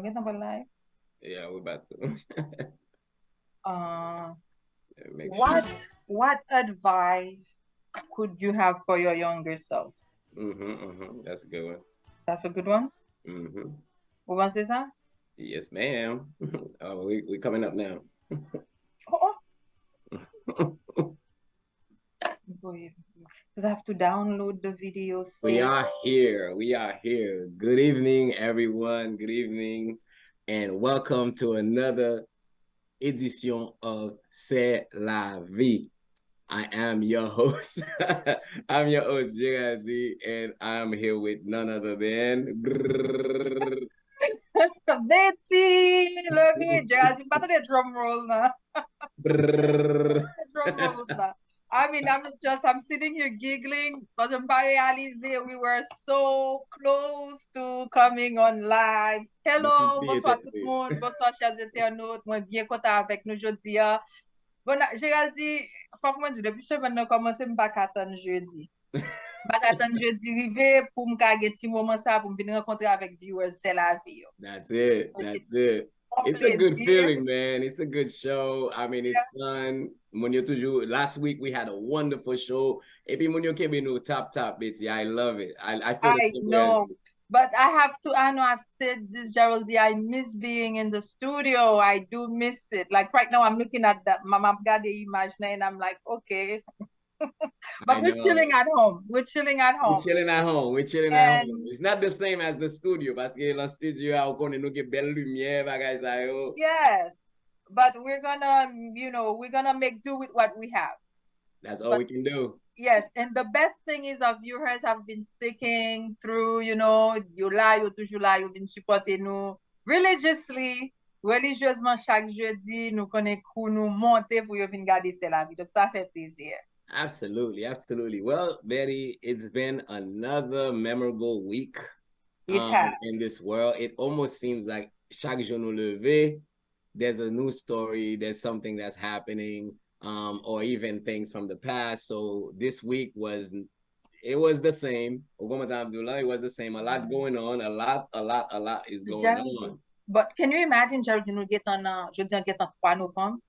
get number live. Yeah, we're about to. Make What sure. what advice could you have for your younger self? That's a good one. That's a good one. Mm-hmm. Who wants to say that? Yes, ma'am. Oh, we coming up now. Oh, because I have to download the video. So We are here. We are here. Good evening, everyone. Good evening, and welcome to another edition of C'est la vie. I am your host. I'm your host, J.I.Z., and I'm here with none other than Betsy, love me, Jazzy. But the drum roll now. Drum rolls now. I mean, I'm sitting here giggling because we were so close to coming on live. Hello, bonsoir tout le monde, bonsoir chers internautes, moi bien content avec nous jeudi. Bon, Gérald dit, faut que moi dis, depuis que je vais commencer, je pas attendre jeudi. Pas attendre jeudi rivé pour me gagner petit moment ça pour me venir rencontrer avec viewers, c'est la vie. That's it. That's it. It's a good feeling, man. It's a good show. I mean, it's fun. Last week we had a wonderful show. Et puis Munyo came in top, Betsy. I love it. I feel I know. But I know I've said this, Geraldine, I miss being in the studio. I do miss it. Like right now, I'm looking at that Mama Gade image and I'm like, okay. But we're chilling at home. We're chilling at home. We're chilling at home. We're chilling at home. It's not the same as the studio. Parce que le studio, on nous get belle lumière, bagay sa yo. Yes. But we're gonna, we're gonna make do with what we have. That's all we can do. Yes, and the best thing is our viewers have been sticking through, you là, yo toujours là, you've been supporting nous religiously, religieusement chaque jeudi, nous connaissons nous monter pour yo venir garder c'est la vie. Donc ça fait plaisir. Absolutely, absolutely. Well, Betty, it's been another memorable week in this world. It almost seems like chaque jour nous lever, there's a new story, there's something that's happening. Or even things from the past. So this week was the same. It was the same. A lot going on. A lot is going on. But can you imagine, Geraldine will get on 3 November?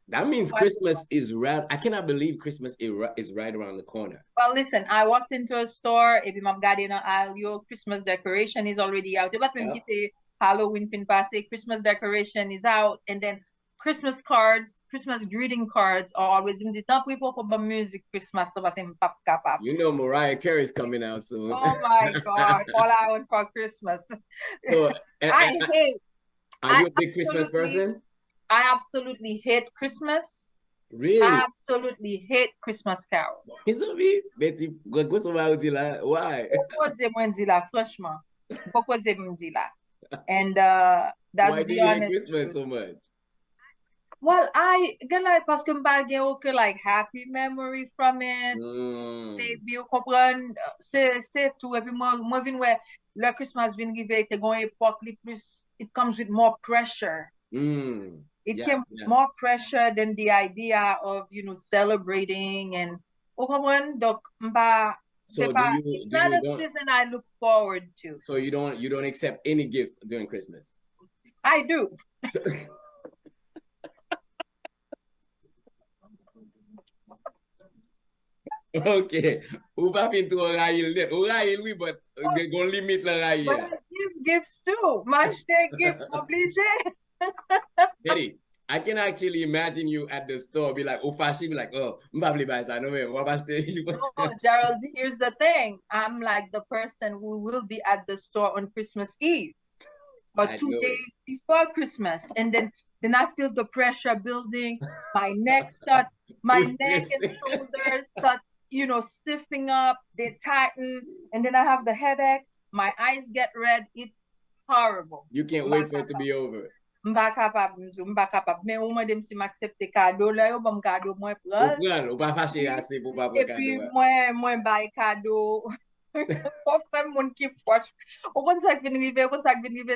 That means Christmas is right. I cannot believe Christmas is right around the corner. Well, listen, I walked into a store. If I'm getting your Christmas decoration is already out. But when you get Halloween fin passé, Christmas decoration is out, and then Christmas cards, Christmas greeting cards are always in the top. We pop up music Christmas to pop cap. You know Mariah Carey's coming out soon. Oh my God! All I want for Christmas. So, I hate. Are you a big Christmas person? I absolutely hate Christmas. Really? I absolutely hate Christmas carols. Betty, why? Franchement. And that's why do you hate Christmas so much? Well, I get like parce que m'bagay like happy memory from it. Maybe you comprend c'est tout. Et puis moi vin where le Christmas vin rive te gon époque li plus it comes with more pressure. It came with more pressure than the idea of celebrating and comprend donc m'ba it's not a season I look forward to. So you don't accept any gift during Christmas? I do. Okay. Ou pa fin tou orayil net. Orayil oui, but gon limit l'orayil. But I give gifts too. M'achete gift obligé. Betty, I can actually imagine you at the store be like, Ofashi be like, oh, m'pable buy ça, no man. No, Gerald, here's the thing. I'm like the person who will be at the store on Christmas Eve. Or 2 days before Christmas. And then I feel the pressure building. My neck and shoulders start stiffing up, they tighten, and then I have the headache, my eyes get red, it's horrible. You can't wait for it to be over. M'ba capable. Mais au moins dem si m'accepte cadeau là, yo bon cadeau moi prendre. Ou pas fâché assez pour pas prendre cadeau. Et puis moi bail cadeau. Pour faire mon qui proche. Au quand ça vient arriver,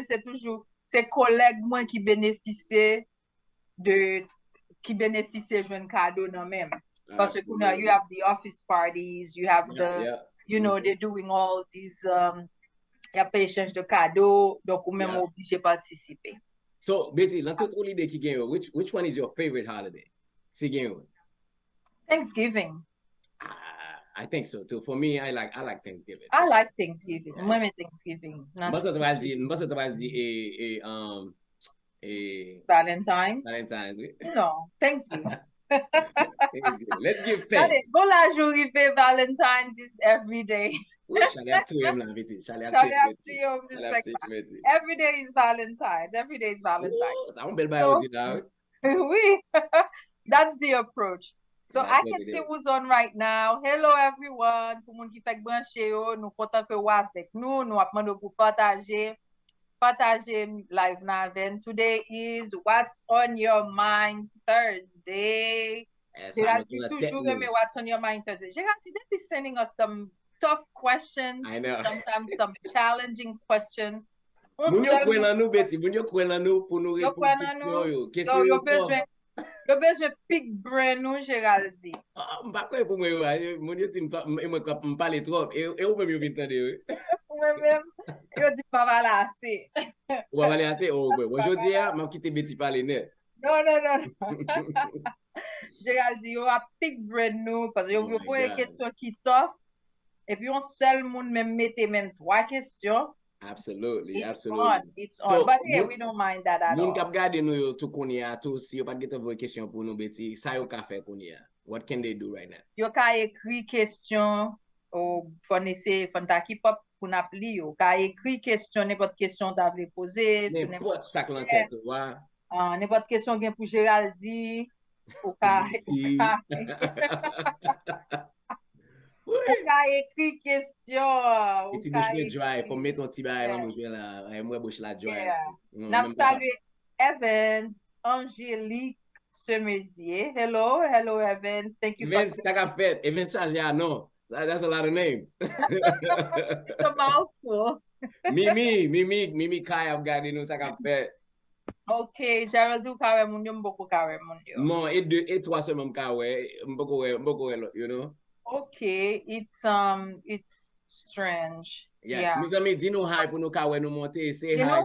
c'est toujours ces collègues moi qui bénéficient jeune cadeau non même. Because you have the office parties, you have they're doing all these Y a fait échange de cadeaux, donc ou même obligé participer. So, Betty, dans tout holiday qui gagne, which one is your favorite holiday? Si gagne. Thanksgiving. I think so too. For me, I like Thanksgiving. I like Thanksgiving. Moi, mais Thanksgiving. Mbasa te valdi Valentine's. Oui. No, Thanksgiving. Let's give thanks. Allez, bon la journée fait Valentine's is every day. Every day is Valentine's. Every day is Valentine's. That's the approach. So I can see who's on right now. Hello everyone. Pour moun ki fek branche yo, nou kontan ke ou avek nou. Nou ap mando pou partager live na ven. Today is What's on Your Mind Thursday. Geraldine toujours aime What's on Your Mind Thursday. Geraldine, they be sending us some tough questions. I know. Sometimes some challenging questions. Moun yo kwen lan nou, Betty. Moun yo kwen lan nou pou nou repon yo. Kesyon yo pou. Yo bezwe pick brain nou, Geraldine. Mpa kwen pou mwen yo. Moun yo ti mpale trop. E ou mwen yo vintande yo. Mwen mwen, yo di pa wala ase. Ou wala ase? Ou mwen. Wajodi ya, mwen kite Betty pale net. Non. Geraldine, yo a pick brain nou. Pas yo pou e kesyon ki tough. Et puis on seul moun même mette même 3 questions. Absolutely. It's on. So, but yeah, we don't mind that at all. Moun kap gade nou yo tout kouni ya, tout si yo pat gete vwe question pou nou, Betty, sa yo ka fe kouni ya. What can they do right now? Yo ka ekri question ou fon ta keep up pou nap li yo. Ka ekri question, n'importe question ta vle pose. N'importe sak lan tête, wa. N'importe question gen pou Geraldine. Ou ka... Ou ka ekri question. Eti bouche mwen dry. Pou mwen ton ti baye lan mwen la. Mwen bouche la dry. Nap salwe Evans, Angélique Semezier. Hello Evans. Thank you. Evans, taka fet. Evans change ya, no. That's a lot of names. It's a mouthful. Mimi Kaya ap gade nou taka fet. Ok, Gerald ou kawe moun yo, mboko kawe moun yo. Non, et 3 semen kawe, mboko we, you know. Okay, it's strange. Yes, Miss Ami, di nou hi pou nou kawe nou monte. Say hi.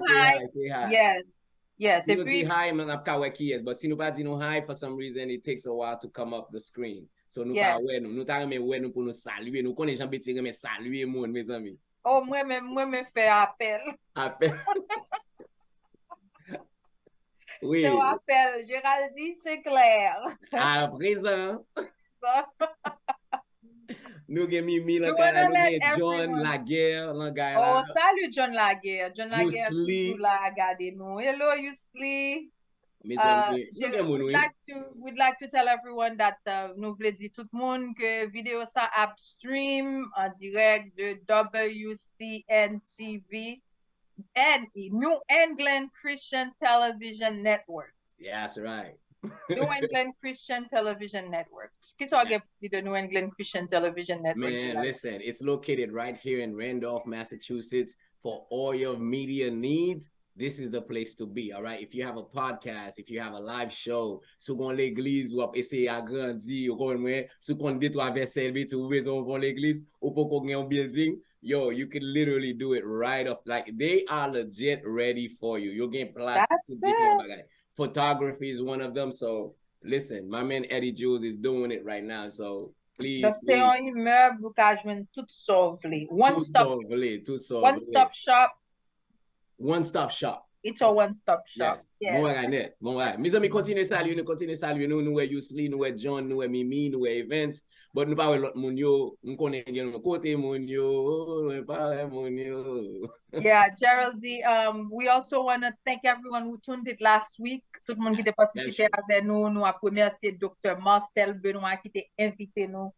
Yes. Si nou di hi, man ap kawe ki yes, but si nou pa di nou hi, for some reason, it takes a while to come up the screen. So nou pa we nou. Nou ta reme we nou pou nou salue. Nou konen jan beti reme salue moun, Miss Ami. Oh, mwen fe apel. Apel. Oui. Se apel, Geraldine, c'est clair. À présent. Nous gen Mimi la kaya, nous gen John Laguerre, Oh, salut John Laguerre. John Laguerre toujours la gade nou. Hello, Yusli. We'd like to tell everyone that nous vle di tout moun que vidéo sa ap stream en direct de WCN TV and New England Christian Television Network. Yeah, that's right. New England Christian Television Network. Qu'est-ce qu'on a dit de New England Christian Television Network? Man, listen, it's located right here in Randolph, Massachusetts. For all your media needs, this is the place to be, all right? If you have a podcast, if you have a live show, sou kon l'église ou ap essayer agrandi, ou kon mwen, sou kon dit ou ave servi ou bezon von l'église, ou pou kon gen yon building, yo, you can literally do it right off. Like, they are legit ready for you. You'll get plastic. Photography is one of them. So listen, my man Eddie Jules is doing it right now. So please. C'est un immeuble ka jwen tout sauve. One stop shop. One stop shop. It's a one-stop shop. Yes. Bon right. Mes amis, continue saluer nous, nous Yusli, nous John, nous Mimi, nous Evans. But nous pas l'autre moun yo, nous connaît gen côté moun yo, pas moun yo. Yeah, Geraldine, we also want to thank everyone who tuned it last week. Tout le monde qui a participé avec nous. Nous avons remercié Dr. Marcel Benoît qui a invité nous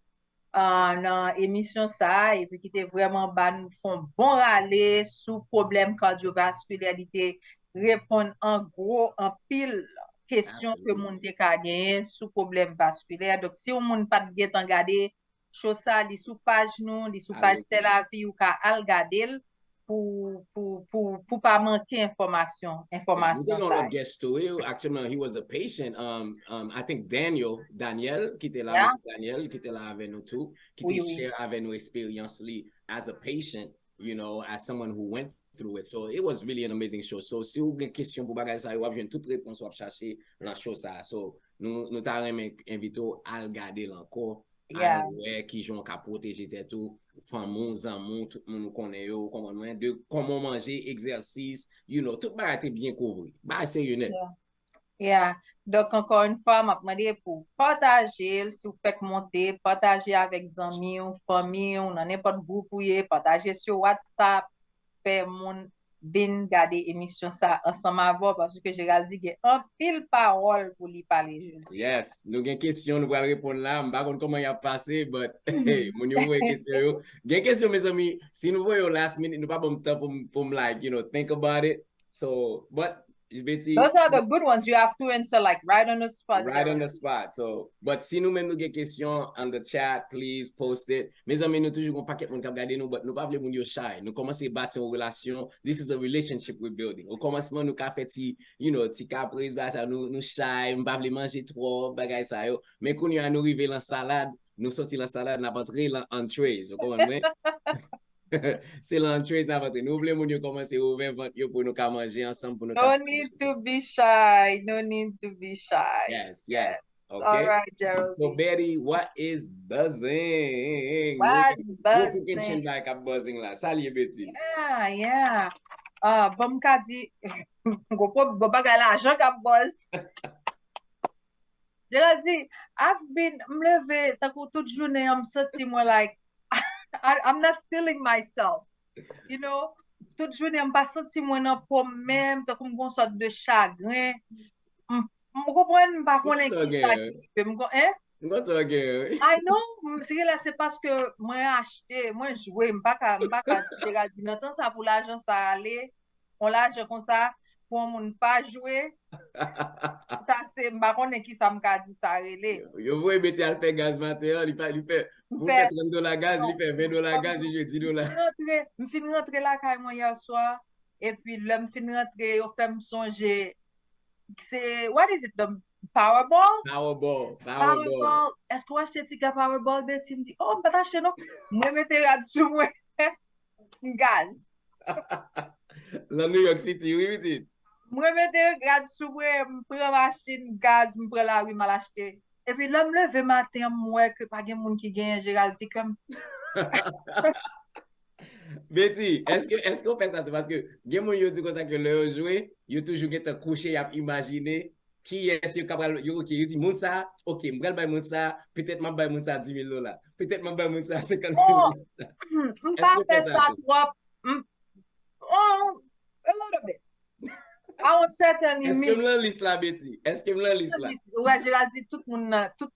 dans l'émission ça et puis qui était vraiment nous font bon râler sous problème cardiovasculaire, répondre en gros en pile question que monde ka gagné sous problème vasculaire. Donc si on monde pas de temps regarder chose ça li sous page nous, li sous page c'est la vie ou ka al regarder pour pas manquer information. Actually, he was a patient. I think Daniel qui était là avec nous tout, qui était share avec nous expérience as a patient. you know, as someone who went through it. So it was really an amazing show. So si vous avez une question pour bagay ça, vous avez toute réponse ou chercher dans show ça. So nous t'avons invité à regarder encore. Yeah. Ouais, qui joue qu'à protéger tout, famille, amour, tout le monde connaît yo, comment manger, exercice, you know, tout bagay était bien couvert. Bah sérieux net. Yeah. Donc, encore une fois, m'a demandé pour partager, si vous faites monter, partager avec amis ou famille, ou dans n'importe groupe, partager sur WhatsApp, faire mon bin garder émission ça ensemble avant parce que j'ai dit qu'il y a un pile parole pour lui parler. Yes, nous avons une question, nous allons répondre là. Je ne sais pas comment il a passé, mais hey, mon niveau est question. Il y a une question, mes amis. Si nous voyons last minute, nous n'avons pas de temps pour like, you know, think about it. So, but Betty, those are the good ones. You have to answer like right on the spot. Right on the spot. So, but si nous même nous avons question on the chat, please post it. Mes amis, nous toujours un paquet de monde qui regarde nous, but nous pas voulons nous shy. Nous commençons à bâtir une relation. This is a relationship we're building. Au commencement nous ka fait you know, ti caprice ba ça nous shy, nous pas voulons manger trop bagay ça yo. Mais quand nous arriver dans salade, nous sortir la salade, n'a pas entrer dans entrée. Vous comprenez? C'est l'entrée d'avant. Nous voulons commencer à ouvrir pour nous manger ensemble. Pour nous no need to be shy. No need to be shy. Yes. Okay. All right, Gerald. So, Betty, what is buzzing? What's buzzing? Who can back up buzzing la? Salut, Betty. Yeah. Bon kadi, go bagay la, Jean ka buzz. Gerald, I've been mleve, tako tout journée, I'm senti moi like, I'm not feeling myself, you know. Toute journée, je ne pas senti moi nan pou même, tant comme une sorte de chagrin. Je comprends pas qu'on est qui ça qui I know, c'est parce que moi acheté, moi joué, je pas Gérald dit non ça pour l'argent ça aller, on l'argent comme ça pour mon pas jouer. Ça c'est pas qu'on est qui ça me dit ça relé. Yo voyez Betty elle fait gaz matériel, il fait pour faire $30 gaz, il fait $20 gaz, il fait $10. Je finis rentrer là quand moi hier soir et puis là je finis rentrer au fait me songer c'est what is it the Powerball? Powerball. Est-ce que vous achetez un Powerball? Betty me dit, oh, je vais acheter non. Moi, je vais là-dessus, moi, gaz. Dans New York City, oui, oui. Moi, je vais là-dessus, moi, je prends ma machine, gaz, je prends la rue, je vais l'acheter. Et puis, là, je me lève matin, moi, que pas de monde qui gagne, Gérald dit comme. Betty, est-ce qu'on fait ça? Parce que, il y a des gens qui disent que le jouer, il y a toujours qui te couché à imaginer. Qui est-ce qui est capable de dire, moun ça, ok, je vais moun ça, peut-être je vais moun ça $10,000, peut-être je vais moun ça $50,000. Je ne vais pas faire ça trop. Oh, a little bit. À un certain limite. Est-ce que je l'en liste là, Betty? Est-ce que je l'en liste là? Ouais, Gérald dit, tout le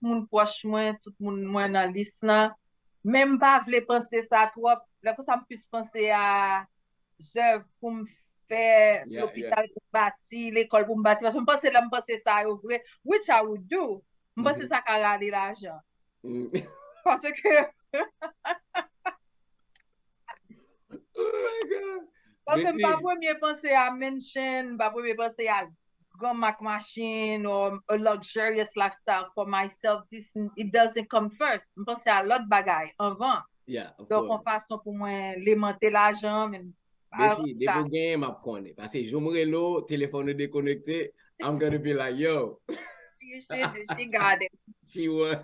monde proche moi, tout le monde moi dans la liste là. Même pas voulais penser ça trop. Là, que ça me puisse penser à œuvre pour me faire l'hôpital pour bâtir, l'école pour me bâtir. Parce que je me pensais ça au vrai, which I would do. Je pensais ça qu'à garder l'argent. Parce que. Oh my God. Parce que je ne pas premier penser à mansion, pas premier penser à grand Mac machine or a luxurious lifestyle for myself. It doesn't come first. Je pense à l'autre bagaille avant. Donc, en façon pour moi, alimenter l'argent, même. Betty, dès que vous gagnez, je connais. Parce que je me le téléphone déconnecté, I'm gonna be like, yo. She got it. She won.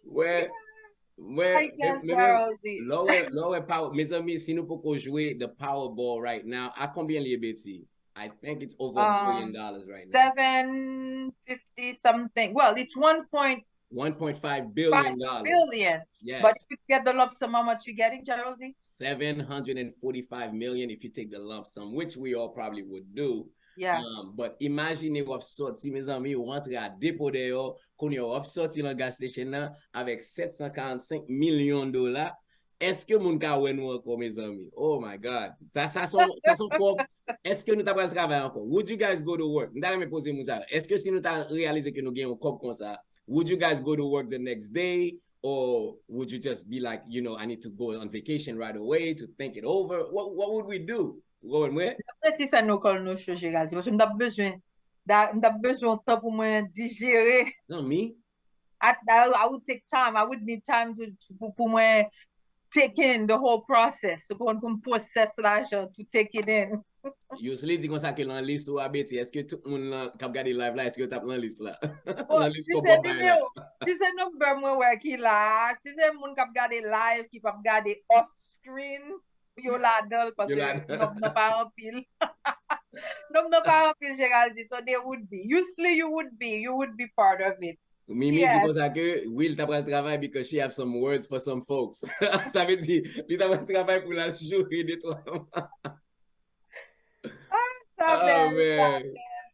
Ouais. Mes amis, si nous pouvons jouer the Powerball right now, à combien les Betty? I think it's over $1 billion right now. 750 something. Well, it's 1.5 billion. Yes. But if you get the lump sum, how much you getting, Geraldine? 745 million if you take the lump sum, which we all probably would do. Yeah. But imagine vous sorti, mes amis, vous rentrez à dépôt d'ailleurs, qu'on vous sorti dans la gas station là, avec $745 million. Est-ce que mon cas ouais nous encore, mes amis? Oh my God. Ça sont propre. Est-ce que nous t'avons le travail encore? Would you guys go to work? Nous me poser ça. Est-ce que si nous t'avons réalisé que nous gagnons un comme ça, would you guys go to work the next day? Or would you just be like, you know, I need to go on vacation right away to think it over? What would we do? Going where? Si fait nous call nos choses, Gérald, parce que nous avons besoin de temps pour moi digérer. Non, me? I would take time. I would need time pour moi take in the whole process. So, on peut process l'argent to take it in. Usually, dit comme ça que dans liste ou abeti, est-ce que tout le monde qui a regardé live là, est-ce que tu as dans liste là? Dans liste si c'est number moi qui là, si c'est monde qui a regardé live, qui a regardé off screen, yo la dol parce que non pas en pile. Non pas en pile, Gérald dit, so they would be. Usually you would be part of it. Mimi dit comme ça que Will t'a pris le travail because she have some words for some folks. Ça veut dire, il t'a pris le travail pour la jouer de toi. Oh man.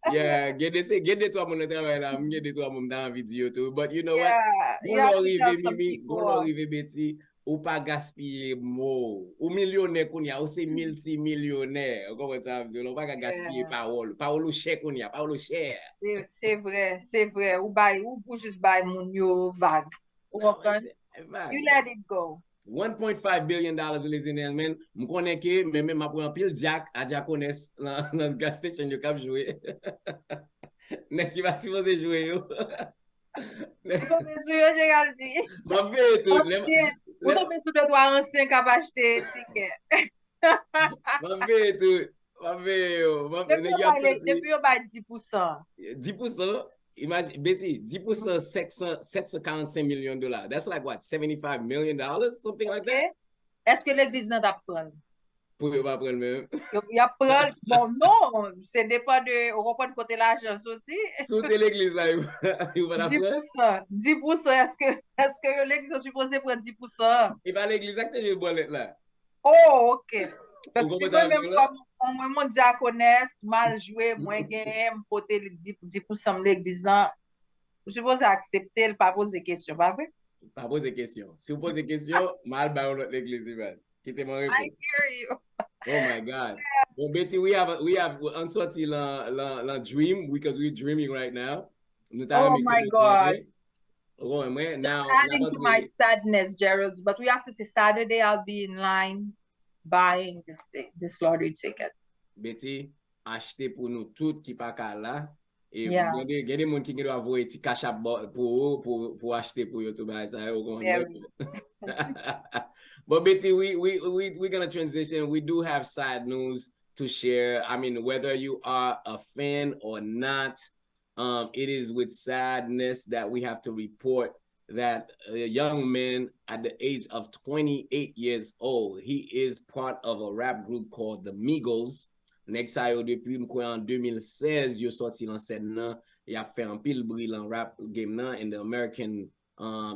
Yeah, get de toi mon travail là, get de toi mon dans la vidéo tout. But you know what? Gon arrivé Betty, ou pas gaspiller mot. Ou millionnaire qu'on y a, ou c'est multimillionnaire. Comment ça veut dire? On pas gaspiller parole. Parole ou cher qu'on y a, parole cher. C'est vrai. Ou juste buy mon yo vague. You let it go. $1.5 billion les men. Je connais que même ma prend pile Jack à Jacones dans le gas station yo cap jouer. Nek qui va supposé jouer yo. Comme monsieur j'ai dit. Ma fait tout. Ou tomber sur de toi ancien qui a acheté ticket. Ma fait tout. Ma fait yo. Depuis on va 10%. 10%. Imagine, Betty, 10% $745 million. That's like what, $75 million? Something like that? Est-ce que l'église n'a pas pris? Pour ne pas prendre même. Il a pris. Bon, non, c'est dépend de. On reprend de côté l'argent aussi. Sous l'église là, il va la prendre. 10%, est-ce que l'église est supposée prendre 10%? Il va à l'église acte de bolette là. Oh, ok. Donc, si moi-même, comme mon diaconesse, mal joué, moins gagné, me porter le 10% de l'église là, je suppose accepter, pas poser question, pas vrai? Pas poser question. Si vous posez question, mal ba l'autre l'église, quittez-moi. I hear you. Oh my God. Well, Betty, we have on sorti la dream because we're dreaming right now. Oh my God. Now, adding to my sadness, Gerald, but we have to say Saturday I'll be in line buying this lottery ticket. Betty, achetez pour nous tout qui pas là. Et il y a des gens qui doivent avoir un petit cash pour acheter pour YouTube. But Betty, we're gonna transition. We do have sad news to share. I mean, whether you are a fan or not, it is with sadness that we have to report that a young man at the age of 28 years old, he is part of a rap group called the Migos. Next yo depuis en 2016, yo sorti dans scène nan, il a fait un pile bruit dans rap game nan in the American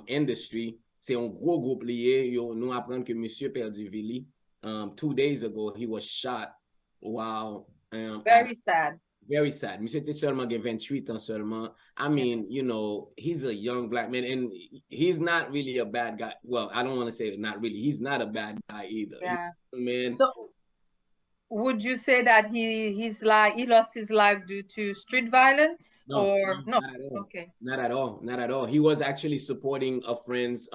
industry. C'est un gros groupe lié. Yo nous apprendre que monsieur perdu Vili 2 days ago, he was shot while very sad. Very sad. Monsieur était seulement 28 ans seulement. I mean, you know, he's a young black man and he's not really a bad guy. Well, I don't want to say not really. He's not a bad guy either. Yeah. Man. So would you say that he lost his life due to street violence? No, or no? Not at all. Okay. Not at all. Not at all. He was actually supporting a friend's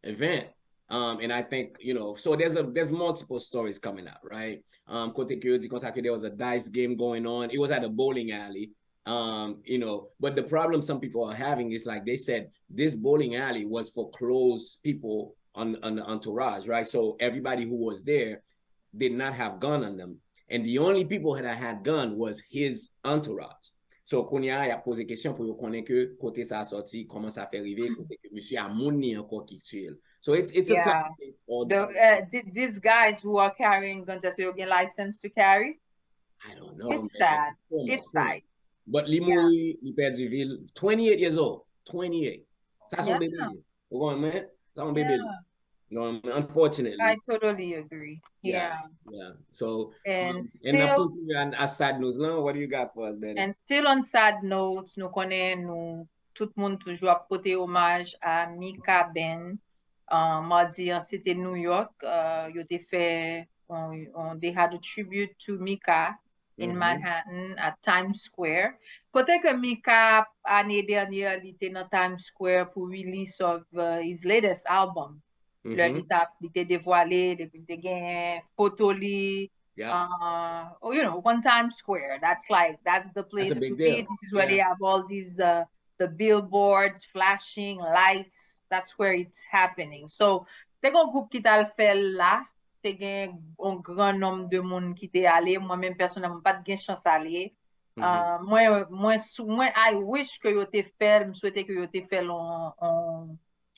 event. And I think, you know, so there's multiple stories coming out, right? There was a dice game going on. It was at a bowling alley. You know, but the problem some people are having is like they said, this bowling alley was for close people on the entourage, right? So everybody who was there did not have gun on them. And the only people that had gun was his entourage. So, Konya a posé question pour yon connaît que côté ça sorti, comment ça fait arriver, côté que monsieur a mouni encore qui tue. So it's a tough thing. These guys who are carrying guns, are you getting license to carry? I don't know. It's sad. It's sad. But Limoui, il perd du ville, 28 years old. 28. Ça son bébé. Vous comprenez? Ça son bébé. No, unfortunately. I totally agree. Yeah. So, and a sad news, no? What do you got for us, Betty? And still on sad notes, nous connaissons tout le monde toujours à porter hommage à Mika Ben. Mardi, c'était New York. They had a tribute to Mika in Manhattan at Times Square. Côté que Mika année dernière, il était dans Times Square pour release of his latest album. Il était dévoilé, depuis il était photo li. You know, one Times Square. That's the place to be. This is where they have all these the billboards, flashing lights. That's where it's happening. So te kon groupe qui t'a le fait là, te gen un grand nombre de monde qui t'est allé, moi-même personnellement pas de gen chance aller. Moi, I wish que yo te fait, me souhaiter que yo te fait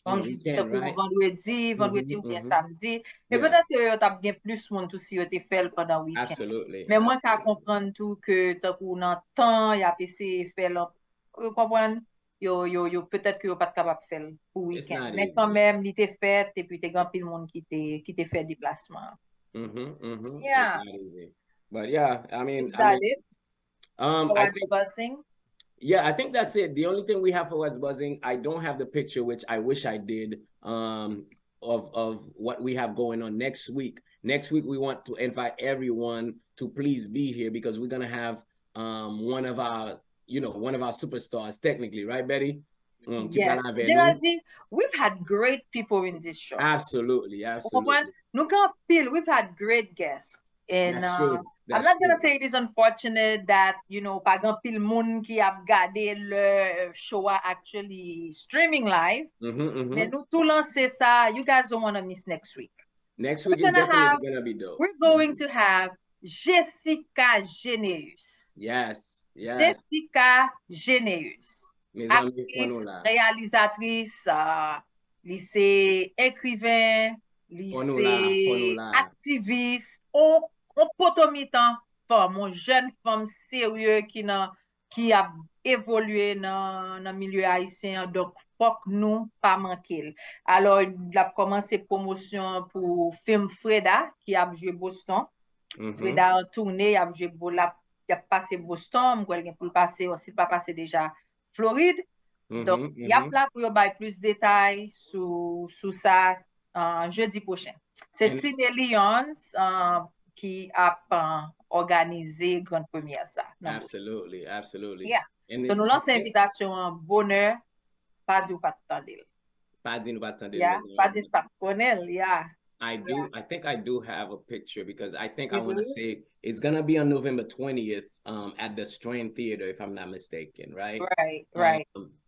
on jeudi, right? vendredi ou bien samedi. Et peut-être que yo t'a bien plus monde tout si yo te fait pendant week-end. Absolutely. Mais moi, qu'à comprendre tout que t'as pour dans temps, y a essayé faire là. Vous comprenez? Yo peut-être que yo pas capable de faire pour week-end. Mais quand même, il était fait et puis t'es grand pile monde qui t'est fait déplacement. It's not easy. But yeah, I mean, Is that it? I think buzzing? Yeah, I think that's it. The only thing we have for what's buzzing, I don't have the picture, which I wish I did, of what we have going on next week. Next week, we want to invite everyone to please be here because we're gonna have one of our superstars, technically, right, Betty? Yes, Geraldine, we've had great people in this show. Absolutely. We've had great guests. And that's true. I'm not going to say it is unfortunate that, par exemple, pile moun qui a regardé le show actually streaming live. Mais nous tout lancer ça, you guys don't want to miss next week. Next week is definitely going to be dope. We're going to have Jessica Geneus. Yes. Jessica Geneus. Actrice, réalisatrice, lycée écrivain, lycée activiste, on potomitan femme, une jeune femme sérieuse qui a évolué dans le milieu haïtien, donc faut que nous pas manquer. Alors, il a commencé promotion pour film Freda qui a joué Boston. Freda en tournée, il a joué il a passé Boston, il pour passer aussi pas passé déjà Floride. Donc, il y a là pour avoir plus de détails sur ça jeudi prochain. C'est Ciné Lyons qui a organisé grande première ça. Absolutely. Yeah. So, nous lançons invitation en bonheur, pas dit ou pas attendre. Pas dit ou pas attendre. Yeah, pas dit pas connaître, yeah. I think I do have a picture because I think I want to say it's going to be on November 20th at the Strand Theater, if I'm not mistaken, right? Right.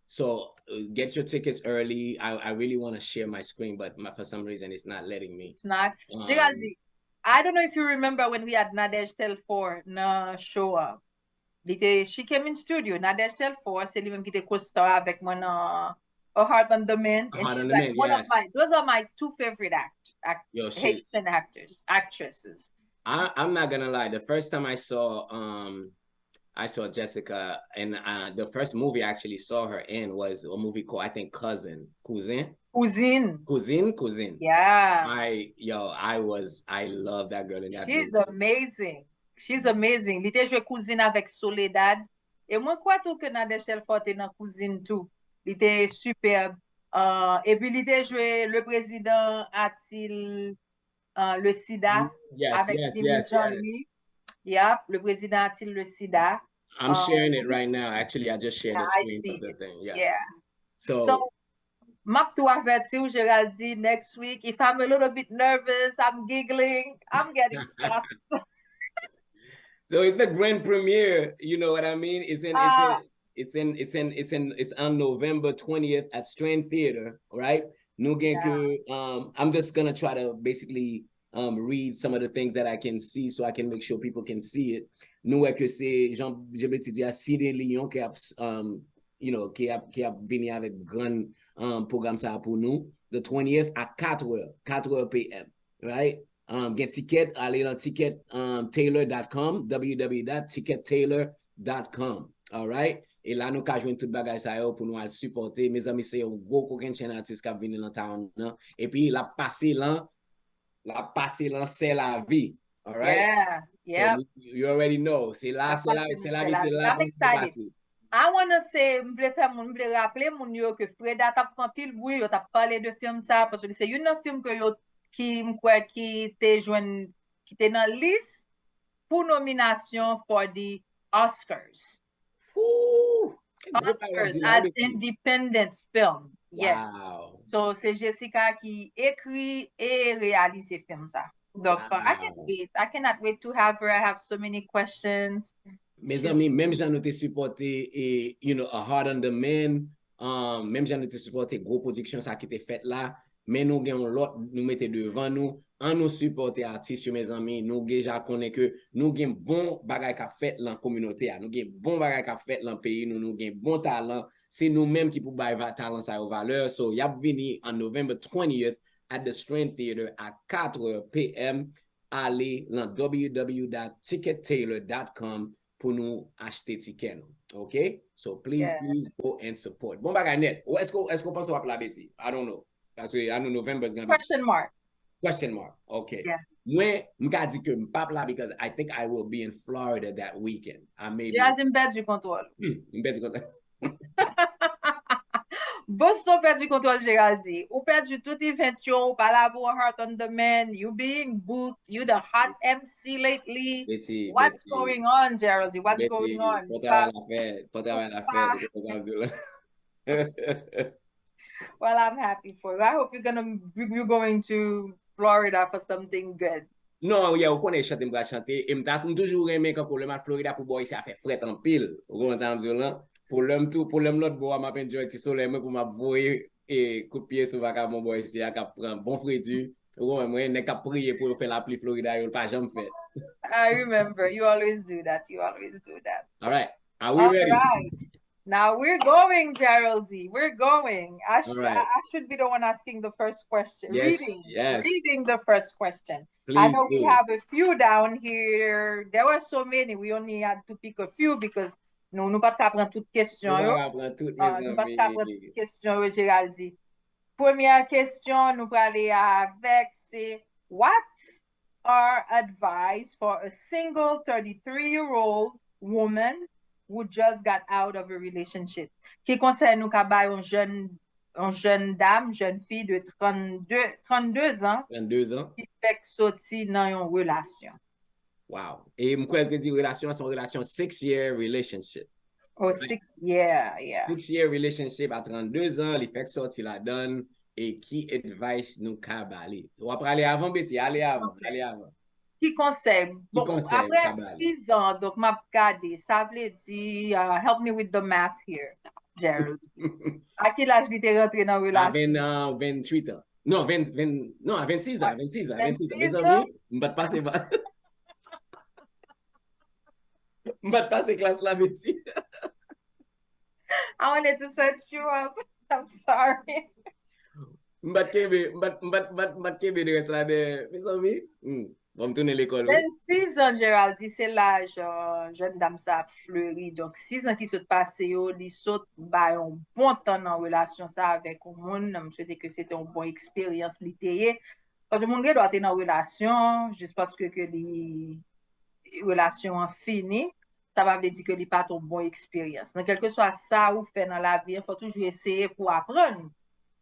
So get your tickets early. I really want to share my screen, but for some reason it's not letting me. It's not. Geraldine, I don't know if you remember when we had Nadej Telfor na show up. She came in studio. Nadej Telfor, c'est lui-même qui était co-star avec moi dans A Heart on the Mend. And she's like those are my two favorite Haitian actresses. I'm not gonna lie. The first time I saw Jessica, and the first movie I actually saw her in was a movie called, I think, Cousin. Yeah. I love that girl in that She's movie. amazing. Li te joué Cousine avec Soledad. Et moi, quoi tout que Nadej Telfor te dans Cousine tout. Li te superbe. Et puis, li te joué le président a-t-il le sida avec Jimmy Jean-Louis. Yep, le président a-t-il le sida. I'm sharing it right now. Actually, I just shared the screen of the thing. Yeah. So Mark to avertir Geraldine next week. If I'm a little bit nervous, I'm giggling, I'm getting stressed. So it's the grand premiere. You know what I mean? It's on November 20th at Strand Theater, right? I'm just gonna try to basically read some of the things that I can see so I can make sure people can see it. Nous que c'est Jean Jebeti a Ciné Lyon qui a venu avec grand programme ça pour nous. The 20th à 4h p.m. right? Get ticket, allez dans ticketailor.com, www.ticketailor.com. All right? Et là, nous avons joué tout bagage ça pour nous supporter. Mes amis, c'est un gros coquin chaîne artiste qui a venu dans town. Et puis, la passé là, c'est la vie. All right? Yeah. So you already know. C'est la vie. I'm excited. I want to say, m'vle rappeler moun yo que Freda t'a fait pile bruit, yo t'a parlé de film ça parce que c'est une film que yo qui était dans liste pour nomination for the Oscars. Oscars as independent film. Yeah. Wow. So c'est Jessica qui écrit et réalise ce film ça. Donc I can't wait. I cannot wait to have her. I have so many questions. Mes amis, même j'en ai supporté A Heart on the Mend, même j'en ai supporté gros production ça qui était fait là. mais nous gagnons l'autre, nous mettons devant nous, en nous supporter artistes, mes amis, nous déjà connaissons que nous gagnons bon bagay qu'a fait dans la communauté, nous gagnons bon bagay qu'a fait dans le pays, nous gagnons bon talent, c'est nous-mêmes qui pouvons bailler talent ça aux valeurs. So, y a venu en November 20th at the Strand Theater à 4 p.m. Allez dans www.tickettailor.com pour nous acheter ticket. OK? So please go and support. Bon bagay net. Ou est-ce qu'on pense à la Betty? I don't know. Parce que I know November is going to be question mark. Question mark. Okay. Yeah. Moi, m'ka di ke m'pap la because I think I will be in Florida that weekend. I may be. M'perd du contrôle. M'perd du contrôle. Boston perd du contrôle, Géraldine. Ou perdu tout event yo, pas là pour Heart on Demand. You being booked. You the hot MC lately. Betty, What's going on, Geraldine? What's going on? Well, I'm happy for you. I hope you're going to Florida for something good. Non, ou connaît chanter m'bra chanter et m'ta toujours aimé quand le mat Florida pour boy ça fait fret en pile. Ou comment dire là? Pour l'homme l'autre bois m'a peine jouer petit soleil moi pour m'a voyer et coup de pied sur vaca mon boy ici à prend bon frédu. Ou moi n'est qu'à prier pour faire la pluie Florida il pas jamais fait. I remember you always do that. All right. Are we ready? All right. Now we're going, Geraldine. We're going. I should be the one asking the first question. Yes, Reading the first question. Please I know we have a few down here. There were so many. We only had to pick a few because nous pas prendre toutes questions. Nous pas prendre toutes questions, Géraldine. Première question, nous parler avec c'est what's our advice for a single 33-year-old woman who just got out of a relationship? Qui conseille nous qu'à une jeune dame, jeune fille de 32 ans. 32 ans. Qui fait sortir dans une relation. Wow. Et moi, je dis relation, c'est une relation 6-year relationship. Oh, 6 years, yeah. 6-year relationship à 32 ans, il fait sortir la donne et qui advice nous qu'à baler. On va aller avant, Betty, allez avant. Qui conseille? Bon, après 6 ans, donc m'a regardé, ça veut dire, help me with the math here, Gerald. À quel âge il est rentré dans la relation? À 28 ans. Non, à 26 ans. Mes amis, je vais passer. Je vais passer classe là, Betty. I wanted to search you up. I'm sorry. Je vais reste là de mes amis. On va tourner l'école. 26 ans, Gérald, c'est l'âge jeune dame ça fleuri. Donc, 6 ans qui se passe, il saute un bon temps dans relation ça avec un monde. Je souhaite que c'était une bonne expérience littéraire. Parce que le monde doit être dans relation juste parce que les relations finies. Ça va dire que ce n'est pas une bonne expérience. Donc, quel que soit ça ou fait dans la vie, il faut toujours essayer pour apprendre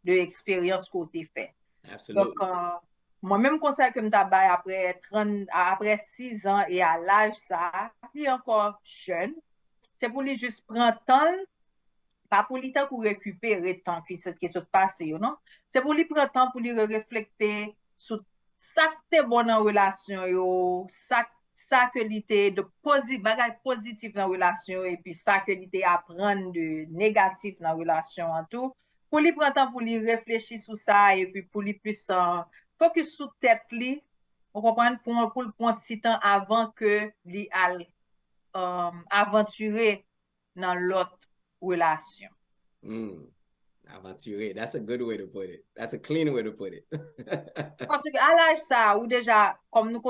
de l'expérience qu'on a fait. Absolument. Donc, moi-même, conseil que je après 6 ans et à l'âge ça, il est encore jeune. C'est pour lui juste prendre temps, pas pour lui temps pour récupérer le temps qui se passe, non? C'est pour lui prendre temps pour lui réfléchir sur ça qui est bon en relation, ça que l'ité de positif dans la relation et puis ça que l'ité apprendre de négatif dans la relation en tout pour lui prendre temps pour lui réfléchir sur ça et puis pour lui plus focus sur tête li on comprend pour le prendre petit temps avant que lui aventurer dans l'autre relation. Aventurer, that's a good way to put it. That's a clean way to put it. Parce que à l'âge ça ou déjà comme nous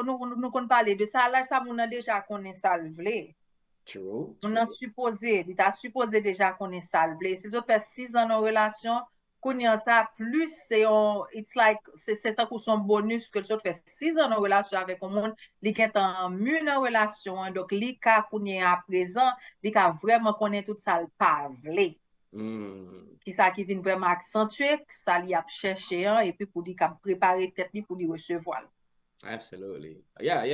parler de ça à l'âge ça on a déjà connaît ça le vle. True. On a supposé, il t'a supposé déjà connaît ça le vle. Si tu fait 6 ans en relation, connaît ça plus c'est it's like c'est un coup son bonus que tu fait 6 ans en relation avec un monde, li qui est en mûre en relation donc li ka connaît à présent, li ka vraiment connaît tout ça le pas vle. Qui ça qui vient vraiment accentuer ça li a cherché et puis pour lui préparer tête pour lui recevoir. Absolutely. Yeah.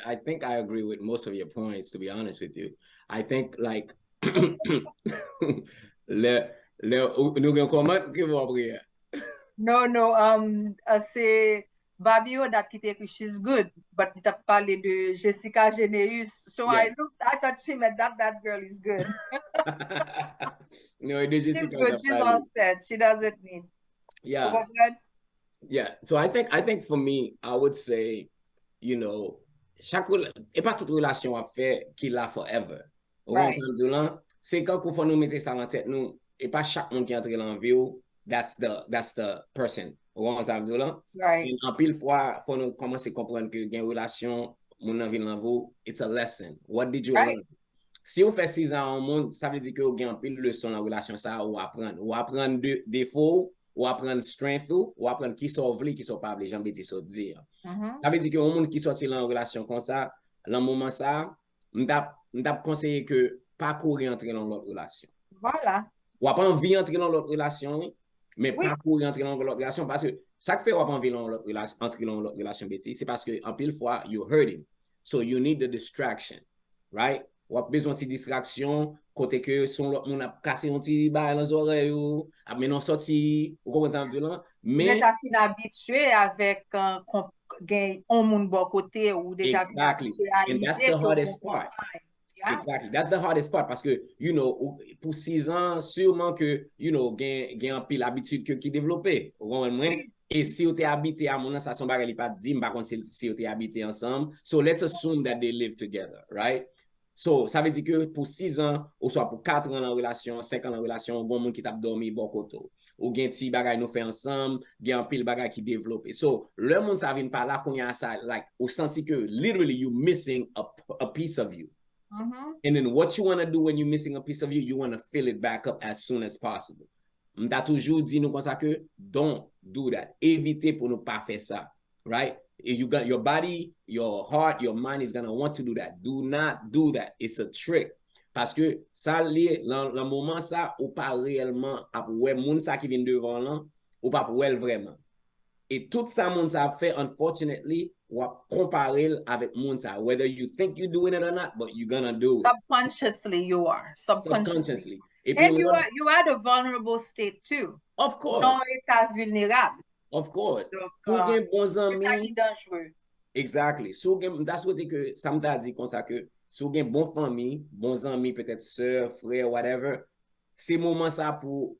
I think I agree with most of your points, to be honest with you. I think like nous avons comment que vous apprenez? Non, c'est Babio that qui écrit she's good, but il t'a parlé de Jessica Geneus. So yes. I thought she meant that girl is good. No, it is She's good. She's all set. She doesn't need. Yeah. Yeah, so I think for me, I would say, you know, et pas toute relation à faire qu'il a forever. Right. C'est quand qu'on faut nous mettre ça dans la tête, nous, et pas chaque monde qui entre dans la vie, that's the person. Right. En pile fois, faut nous commencer à comprendre que une relation, mon envie dans vous, it's a lesson. What did you learn? Si vous faites 6 ans au monde, ça veut dire que vous avez pile de leçons dans la relation, ça, ou apprendre. Ou apprendre défauts, ou apprendre strength, ou apprendre qui sont vrais, qui sont pas vrais, j'en vais dire. Ça veut dire que au monde qui sortit dans une relation comme ça, dans le moment ça, m't'a conseillé que pas courir entrer dans l'autre relation. Voilà. Ou pas envie entrer dans l'autre relation, mais pas courir entrer dans l'autre relation parce que ça que fait ou pas envie entrer dans l'autre relation, c'est parce que en pile fois, you're hurting. So you need the distraction, right? Ou a besoin de distraction, côté que son l'autre monde a cassé un petit bail dans les oreilles, ou a mené sorti, ou comprenez mais déjà fin habitué avec un monde bon côté ou déjà fin habitué à and that's l'idée the que hardest part. Yeah? Exactly. That's the hardest part parce que, you know, pour 6 ans, sûrement que, you know, gen un pile habitude qui développé. Et si vous êtes habité à mon ça son bagay li pas dit, par contre si vous êtes habité ensemble. So let's assume that they live together, right? So, ça veut dire que pour 6 ans, ou soit pour 4 ans en relation, 5 ans en relation, bon monde qui t'a dormi bon côté. Ou gen ti bagay nous fait ensemble, gen un pile bagay qui développe. So, le monde ça vient pas là qu'on y a ça, like, ou senti que literally you missing a piece of you. And then what you want to do when you're missing a piece of you want to fill it back up as soon as possible. M'ta toujours dit nous comme ça que don't do that. Évitez pour ne pas faire ça, right? You got your body, your heart, your mind is gonna want to do that. Do not do that. It's a trick. Parce que ça lié le moment ça ou pas réellement après moun ça qui vient devant là ou pas pour elle vraiment. Et tout ça moun ça fait unfortunately ou comparer avec moun ça whether you think you're doing it or not but you're gonna do it. Subconsciously you are. Subconsciously. Et and you are at a vulnerable state too. Of course. Non état vulnérable. Of course. Donc, gen bons amis. Dangereux. Exactly. So, that's what que ça m'a dit comme ça que si vous avez bon famille, bons amis, peut-être sœur, frère, whatever, c'est moment ça pour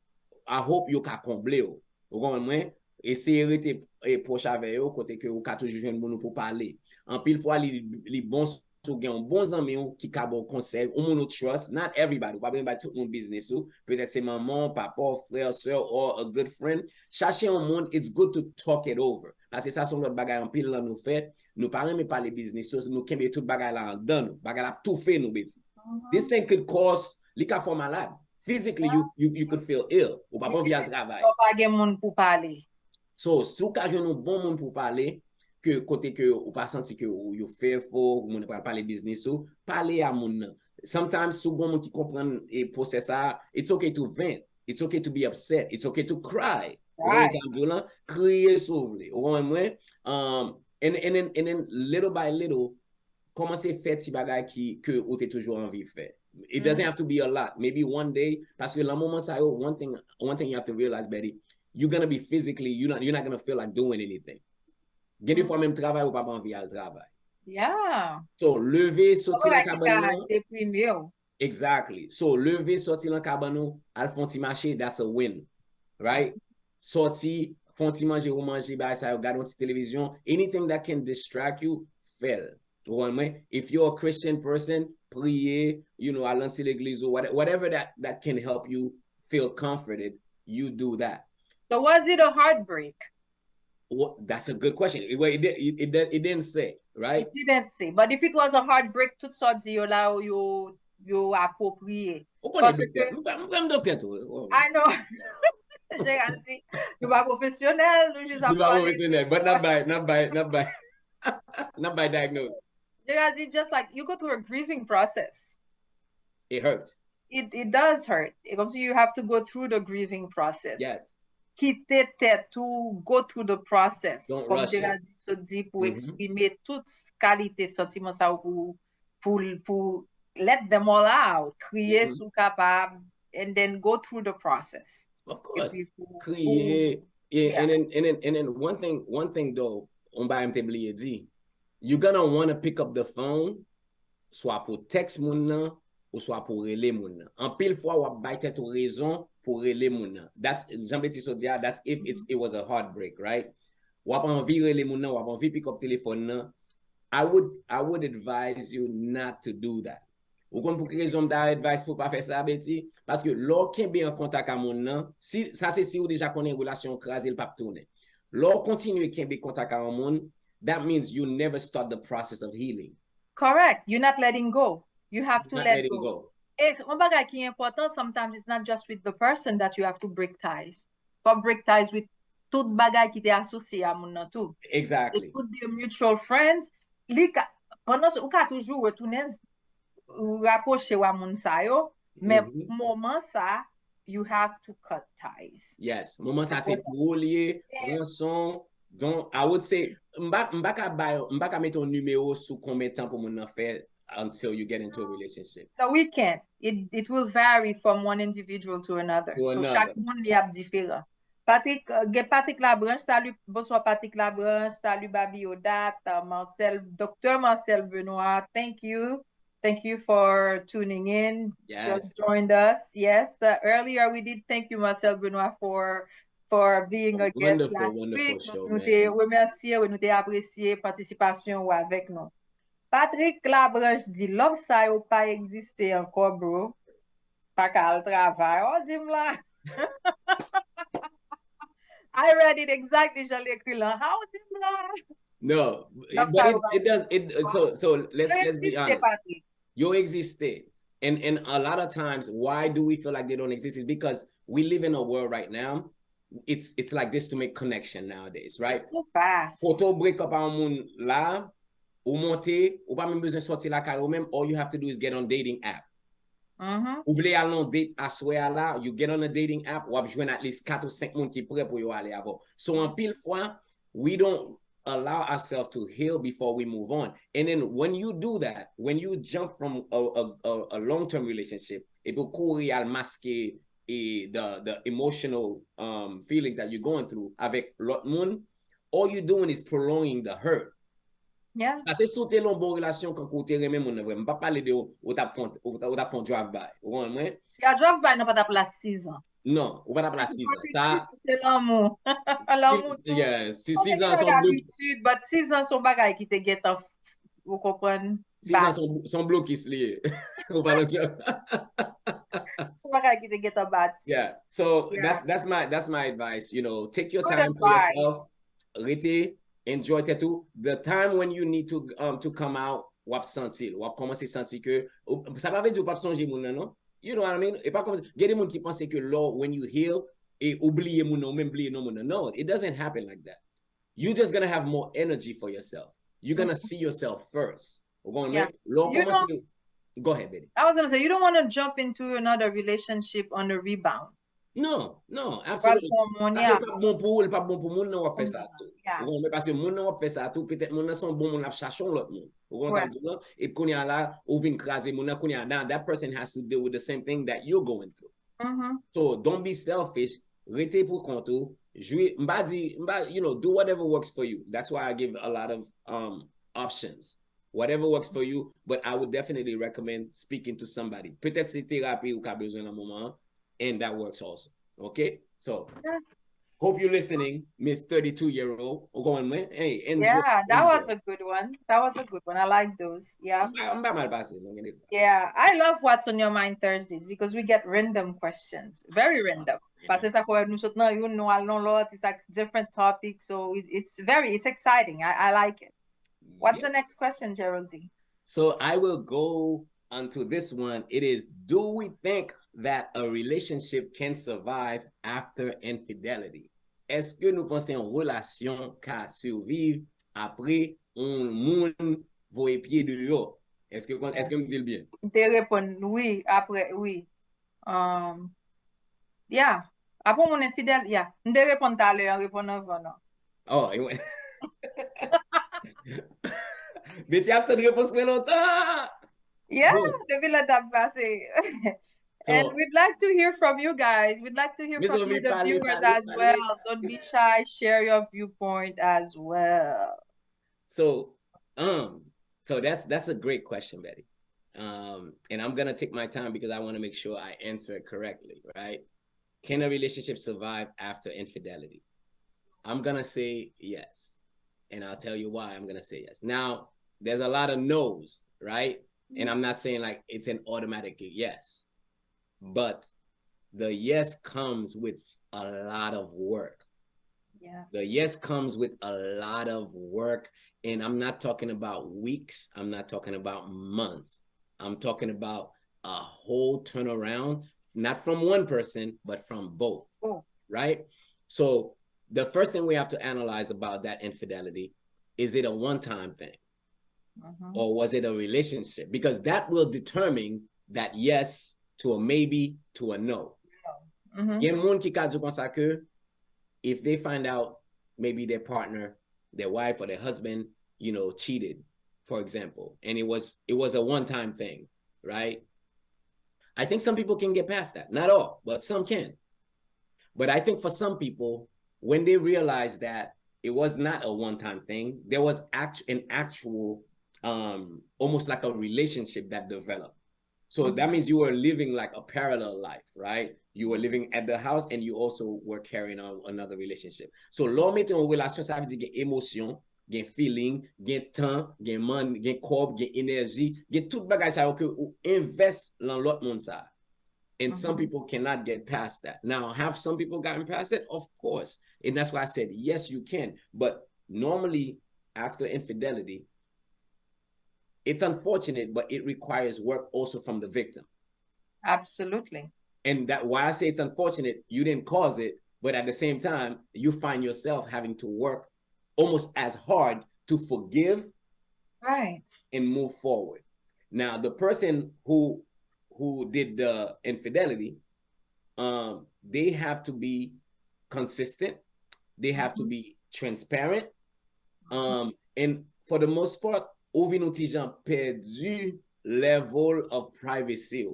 I hope you can combler. Vous comprenez? Essayez de rester proche avec eux, côté que vous avez toujours un monde pour parler. En pile fois, les bons so gen bons amis qui ka bon conseil, ou moun trust, not everybody, pas bien tout mon business ou, peut-être c'est maman, papa, frère, soeur, or a good friend. Chercher un monde, it's good to talk it over. Parce que ça son l'autre bagay en pile là nous fait, nous parlons mais parler business, nous kembe tout bagay là en dedans nous, bagay là tout fait nous bêti. This thing could cause li ka fò malade. Physically you could feel ill, ou pas bon via le travail. Ou pas gen moun pour parler. So, si vous avez un bon monde pour parler, que côté que ou pas senti que you fearful, ou ne pas parler business ou parler à moun. Sometimes sou bon monde qui comprend et process ça, it's okay to vent, it's okay to be upset, it's okay to cry. Right. Crier sauver. And then little by little commencer faire ti bagay que ou t'es toujours envie faire. It doesn't have to be a lot. Maybe one day, parce que le moment ça one thing you have to realize, Betty, you're gonna be physically, you're not gonna feel like doing anything. Gen des fois même travail ou pas envie à travail. Yeah. So lever sortir la cabane. Déprimé. Exactly. So lever sortir la cabane, al font ti marcher, that's a win. Right? Sorti, font ti manger ou manger ba ça regarder une télévision, anything that can distract you, fail. If you're a Christian person, prier, à l'anti l'église or whatever that can help you feel comforted, you do that. So was it a heartbreak? Well, that's a good question. It didn't say, right? It didn't say. But if it was a heartbreak, tout ça dit là you approprié. I know. J'ai dit, tu vas professionnel, nous juste professionnel, but not by diagnosis. J'ai dit, just like you go through a grieving process. It hurts. It does hurt. Comme si you have to go through the grieving process. Yes. Quitter tête to go through the process. Don't comme rush j'ai dit, se dit pour exprimer toute qualité sentiment ça pour let them all out, crier sous capable, and then go through the process. Of course. Crier. Yeah. And then one thing though, on ba m'te dit, you're gonna want to pick up the phone, soit pour text moun nan, ou soit pour relé moun nan. En pile fois, ou bay tête ou raison pour relé moun nan. That's Jean-Baptiste Sodia, that's if it was a heartbreak, right? wap anvi rele moun nan, wap anvi pick up téléphone nan, I would advise you not to do that. Ou kon pou ki rezon da advice pou pa fè sa, Betty? Parce que lò kenbe en kontak a moun nan, si, ça c'est si ou déjà konen relasyon krasé l pap tourne. Lò continue kenbe kontak a moun, that means you never start the process of healing. Correct. You're not letting go. You have to let go. It's one bagay ki important. Sometimes it's not just with the person that you have to break ties. For break ties with tout bagay ki te asosye a moun nan tou. Exactly. It could be a mutual friend. Pendant ou ka toujou retounen ou rapproche wa moun sa yo, mais moment sa, you have to cut ties. Yes, moment sa se pou liye, ranson. Donc, I would say, mbaka met ton numéro sous combien de temps pour moun nan fè until you get into a relationship. No, we can't. It will vary from one individual to another. So chaque moun li ap diferent. Patrick Labranche, salut, bonsoir Patrick Labranche, salut Babi Odat, Dr. Marcel Benoit, thank you. Thank you for tuning in. Yes. Just joined us. Yes. Earlier we did thank you, Marcel Benoit, for being a guest last week. Nous te remercier, nous te apprécier participation avec nous. Patrick Labranche dit, love sa yo pa existe encore, bro. Pa kal travail. Oh, dim la. I read it exactly, je l'écris là. How dim la? No, it does. So let's be honest. Patrick. You existe. And a lot of times, why do we feel like they don't exist? Is because we live in a world right now. It's like this to make connection nowadays, right? So fast. Photo break up a moun la, ou monte, ou pa même besoin sortir la kare ou même, all you have to do is get on dating app. Ou vle al non date aswe la, you get on a dating app, ou ap jwen at least 4 ou 5 moun ki prêt pour yo ale avant. So en pile fois, we don't allow ourselves to heal before we move on. And then when you do that, when you jump from a long-term relationship, it will courir al masquer the emotional feelings that you're going through avec l'autre monde, all you're doing is prolonging the hurt. Yeah. Parce que si tu as une bonne relation quand tu remets mon vrai, pas parler de ou t'a font drive by. Ou moi? Ya drive by n'a pas ta place 6 ans. Non, ou pas ta place 6 ans. Ça c'est l'amour. L'amour. Yeah, 6 ans sont habitude, but 6 ans sont bagay qui te get off. Vous comprenez? 6 ans sont bloqués liés. Ou pas Yeah. So yeah. that's my advice. You know, take your time for yourself. Rete, enjoy tattoo. The time when you need to come out, wap sentir, wap commencer sentir que ça va veut dire pas songer moun nan, non? You know what I mean? Et pas comme il y a des gens qui pensent que là when you heal et oublier moun nan, même oublier non moun nan. No, it doesn't happen like that. You're just going to have more energy for yourself. You're going to see yourself first. Yeah. Go ahead, baby. I was going to say, you don't want to jump into another relationship on a rebound. No, absolutely. Parce que pas bon pour pas bon pour moun nan wap fè ça tout. Parce que moun nan wap fè ça tout, peut-être moun nan son bon moun ap chachon l'autre moun. Et konya la ou vin krasé moun nan konya now that person has to deal with the same thing that you're going through. So don't be selfish. Rete pour kontou. You know, do whatever works for you. That's why I give a lot of options. Whatever works for you, but I would definitely recommend speaking to somebody. Peut-être c'est thérapie ou ka besoin un moment. And that works also. Okay? So, hope you're listening, Miss 32-year-old. Hey, that was a good one. I like those. Yeah. Yeah. I love What's on Your Mind Thursdays because we get random questions. Very random. Parce que it's like different topics. So it's exciting. I like it. What's the next question, Geraldine? So I will go onto this one. It is, do we think that a relationship can survive after infidelity? Est-ce que nous pensons une relation qui survive après un monde voye pied de yo? Est-ce que me dit bien? Te répondre oui, après oui. Yeah. Après mon infidèle, yeah. Te répondre tout à l'heure, répondre avant non. Oh, ouais. Mais tu as te réponse mais longtemps. Yeah, depuis la date passée. And we'd like to hear from you guys. We'd like to hear from you, the viewers as well. Don't be shy. Share your viewpoint as well. So that's a great question, Betty. And I'm gonna take my time because I want to make sure I answer it correctly, right? Can a relationship survive after infidelity? I'm going to say yes. And I'll tell you why I'm going to say yes. Now, there's a lot of no's, right? And I'm not saying like it's an automatic yes. But the yes comes with a lot of work. Yeah. The yes comes with a lot of work. And I'm not talking about weeks. I'm not talking about months. I'm talking about a whole turnaround, not from one person, but from both. Oh. Right? So the first thing we have to analyze about that infidelity, is it a one-time thing? Or was it a relationship? Because that will determine that yes to a maybe to a no. If they find out maybe their partner, their wife or their husband, you know, cheated, for example, and it was a one-time thing, right? I think some people can get past that. Not all, but some can. But I think for some people, when they realize that it was not a one-time thing, there was an actual, almost like a relationship that developed. So that means you were living like a parallel life, right? You were living at the house and you also were carrying on another relationship. So l'homme est en relation, ça veut dire qu'il y a émotion, il y a feeling, il y a temps, il y a man, il y a corps, il y a énergie, il y a tout bagage ça que ou invest dans l'autre monde ça. And some people cannot get past that. Now, have some people gotten past it? Of course. And that's why I said, yes, you can. But normally, after infidelity, it's unfortunate, but it requires work also from the victim. Absolutely. And that why I say it's unfortunate, you didn't cause it, but at the same time, you find yourself having to work almost as hard to forgive, right, and move forward. Now, the person who did the infidelity, they have to be consistent. They have to be transparent. And for the most part, ouvi nou ti jan perdu level of privacy.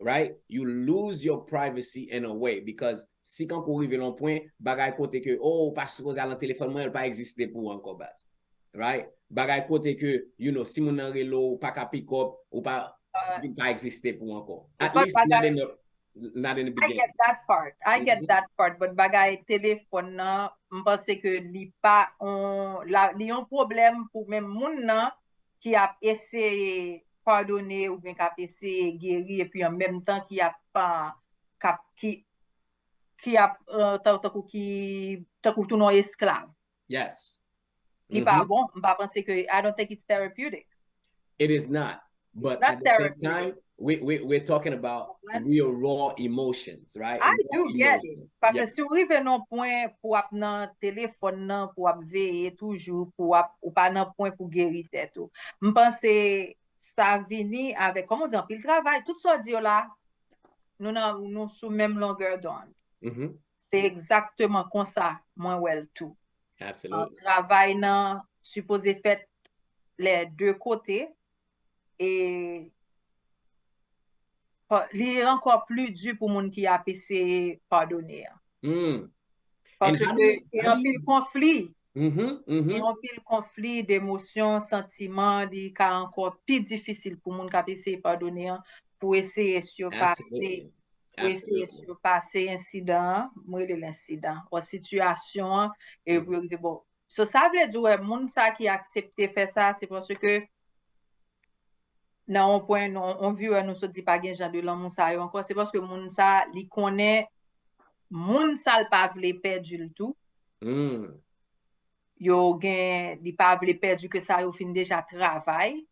Right? You lose your privacy in a way because si quand pou rive l'on point, bagay kote ke, oh, pas suppose al an téléphone mwen, el pa existe pou anko bas. Right? Bagay kote ke, you know, si moun nan relo, ou pa ka pick up, ou pa existe pou anko. At least not in the beginning. I get that part. I get that part. But bagay téléphone nan, m'pense ke li pa li yon problème pou même moun nan ki ap essaye pardonner ou bien kap essaye guérir et puis en même temps qui a pas qui a takou tout non esclave. Yes. Li pa bon, m'pa pense que I don't think it's therapeutic. It is not. But at the same time, we're talking about real raw emotions, right? I do get it. Parce que si ou rive non point pou ap nan téléphone nan, pou ap veye toujours, pou ap ou pa nan point pou guérir tête ou. M'pense ça vini avec, comment dire, pile travail, tout ça dit là, nous sous même longueur d'onde. C'est exactement comme ça, moi, well, tout. Absolutely. Travail nan, supposé fait les deux côtés, et il est encore plus dur pour moun qui a essayé pardonner. Parce que il y a un pile conflit. Il y a un pile conflit d'émotions, sentiments, qui est encore plus difficile pour moun qui a essayé pardonner pour essayer surpasser incident, l'incident ou situation et bon. So ça veut dire moun ça qui accepté faire ça, c'est parce que nan on point on vu nous se dit pas gen jan de l'homme ça encore, c'est parce que moun ça li connaît moun ça l pa vle perdu le tout. Yo gen li pa vle perdu que ça yo fin déjà travail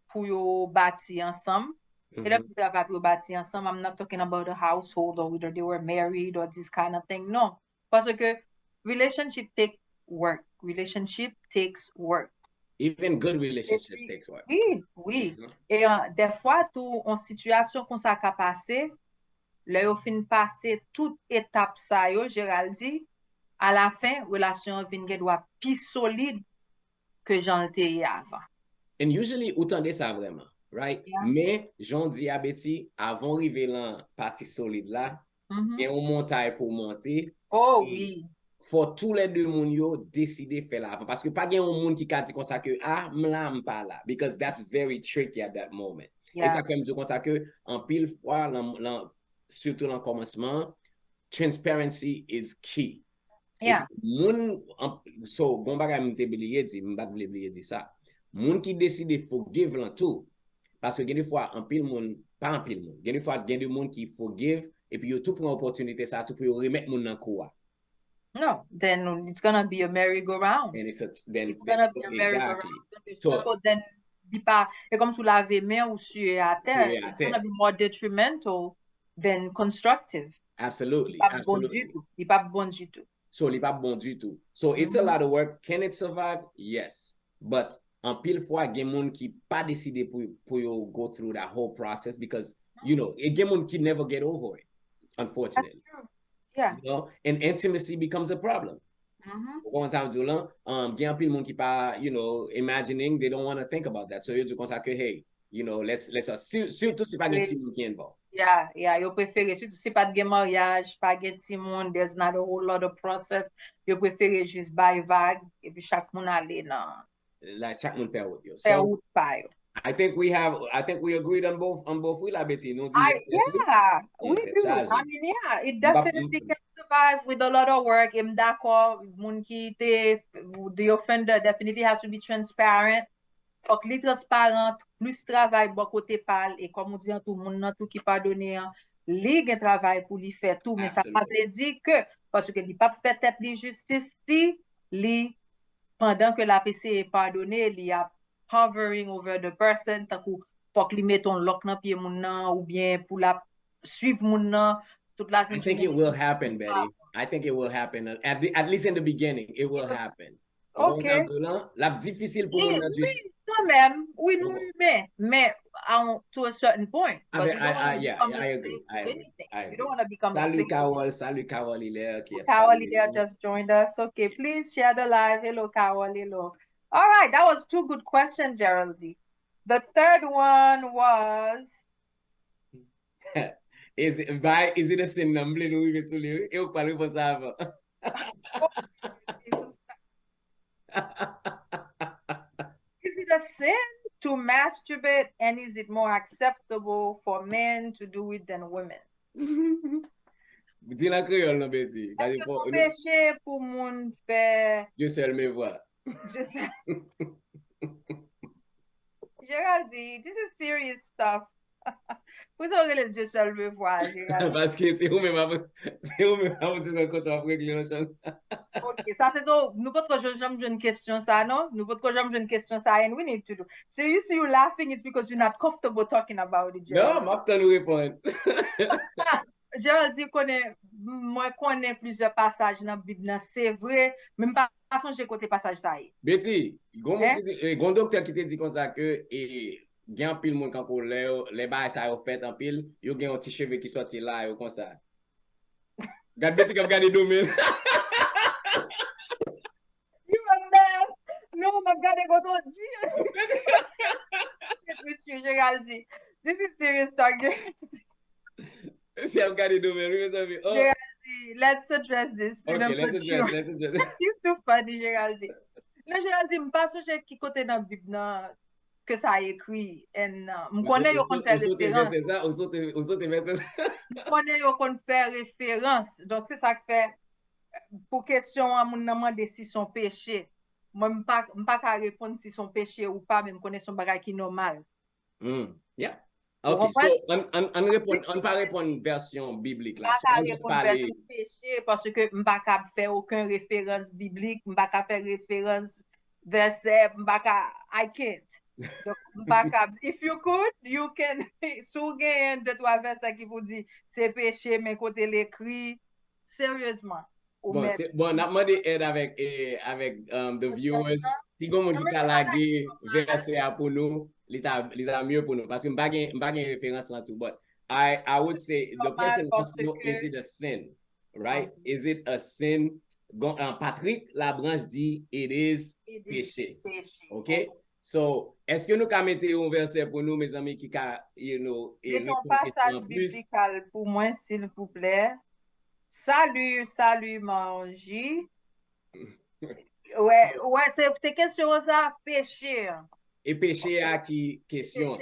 pour yo bâti ensemble. Et là petit travail pour bâti ensemble, I'm not talking about a household or whether they were married or this kind of thing. No, parce que relationship take work. Relationship takes work. Even good relationships takes work. Oui. Et des fois, tout en situation comme ça qu'a passé, là, au fin passer toute étape ça, yo, Gérald dit, à la fin, relation vin gen doit plus solide que j'en étais avant. And usually, autant de ça vraiment, right? Yeah. Mais, j'en dis à Betty, avant rive lan partie solide là, et on montaille pour monter. Oh oui. For tous les deux moun yo décider faire la parce que pas gen un moun qui ka dit comme ça que m'la pas là because that's very tricky at that moment. Et ça comme dit comme ça que en pile fois surtout dans le commencement, transparency is key. Yeah. So, bon bagay m'te oublié di, m'bak vle oublié di ça. Moun qui décide forgive lan tout. Parce que des fois, en pile moun, pas en pile moun. Des fois, il y a des moun qui forgive et puis yo tout prend opportunité ça tout pour remettre moun nan kou. No, then it's gonna be a merry-go-round. And it's gonna be a merry-go-round. So then, c'est comme sous la main ou sur à terre. It's gonna be more detrimental than constructive. Absolutely. Il pas bon du tout. So, il pas bon du tout. So, it's a lot of work. Can it survive? Yes. But en pile fois, il y a des gens qui pas décidé pour go through that whole process because, you know, il y a des gens qui never get over it, unfortunately. That's true. Yeah. You know, and intimacy becomes a problem. One time, il y a des gens qui pas, you know, imagining, they don't want to think about that. So, you just say, hey, you know, let's surtout si pas de petit monde qui est involved. Yeah, yo préféré, surtout si pas de mariage, pas de petit monde, there's not a whole lot of process. Yo préféré juste by vague, et puis chaque monde aller dans. Like chaque monde fait with you. So, I think we agreed on both we la Betty. No, yeah, we do. I mean, yeah, it definitely can survive with a lot of work. I'm d'accord, moun ki the offender definitely has to be transparent. Faut que li transparent, plus travail bon côté parle et comme on dit tout monde nan tout qui pardonner, li gen travail pour li faire tout, mais ça pas veut dire que parce que li pas fait tête li justice si li pendant que la PC est pardonné, il y a hovering over the person, tant qu'il faut qu'il mette ton lock dans pied moun nan ou bien pour la suivre moun nan toute la journée. I think it will happen, Betty. I think it will happen. At least in the beginning, it will happen. Okay. La difficile pour moun nan juste. Quand même, oui, nous mais to a certain point. I agree. You don't want to become Salut Carol Hilaire. Carol Hilaire just joined us. Okay, please share the live. Hello, Carol. Hello. All right, that was 2 good questions, Geraldine. The third one was is it a sin number? Eu falei para saber. Is it a sin to masturbate, and is it more acceptable for men to do it than women? Dis la créole, non, Bessie. Est-ce que c'est péché pour moun faire? Je seul me vois. Géraldine, this is serious stuff. Pourquoi on Dieu seul me voir, Géraldine? Parce que c'est où-même avant de quand tu as réglé le champ. Ok, ça c'est donc, nous pas trop jamais une question ça, non? Nous pas trop jamais une question ça, and we need to do. So you see you laughing, it's because you're not comfortable talking about it, Géraldine. Non, m'a pas nous répondre. Géraldine moi connais plusieurs passages dans la Bible, c'est vrai, même pas j'ai côté passage ça. Betty, gon docteur qui te dit comme ça que gen pile moun quand les bails ça yo fait en pile, yo gen un petit cheveu qui sorti là yo comme ça. Gade Betty comme gade domaine. You a mess. No, m'a gade goto di. Géraldine. This is serious talk. Si I'm gade domaine, let's address this. Okay, let's address. It's too funny, Géraldine. Non, Géraldine, m'pas soje qui côté dans Bible nan que ça écrit and m'konne yo kon faire référence. M'konne yo kon faire référence. Donc c'est ça que fait pour question à moun nan mande si son péché. Moi m'pas ka répondre si son péché ou pas, mais m'konne son bagay ki normal. Yeah. Ok, so on pas répondre version biblique là. On juste parler péché parce que m'pas ka faire aucun référence biblique, m'pas ka faire référence verset, m'pas ka I can't. Donc m'pas ka if you could, you can sou gen 2-3 versets qui vous dit c'est péché mais côté l'écrit sérieusement. Bon, n'a demandé aide avec the viewers. Si gon moun ki ka lage verset pour nous, l'ita mieux pour nous parce que m'pa gen référence là tout, but I would say the person wants to know, is it a sin, right? Is it a sin? Patrick Labranche dit it is péché. Okay? So, est-ce que nous ka mette un verset pour nous, mes amis, qui ka, you know, et ton passage biblique pour moi, s'il vous plaît. Salut, Margie. Ouais, c'est question ça, péché. Et péché à qui question.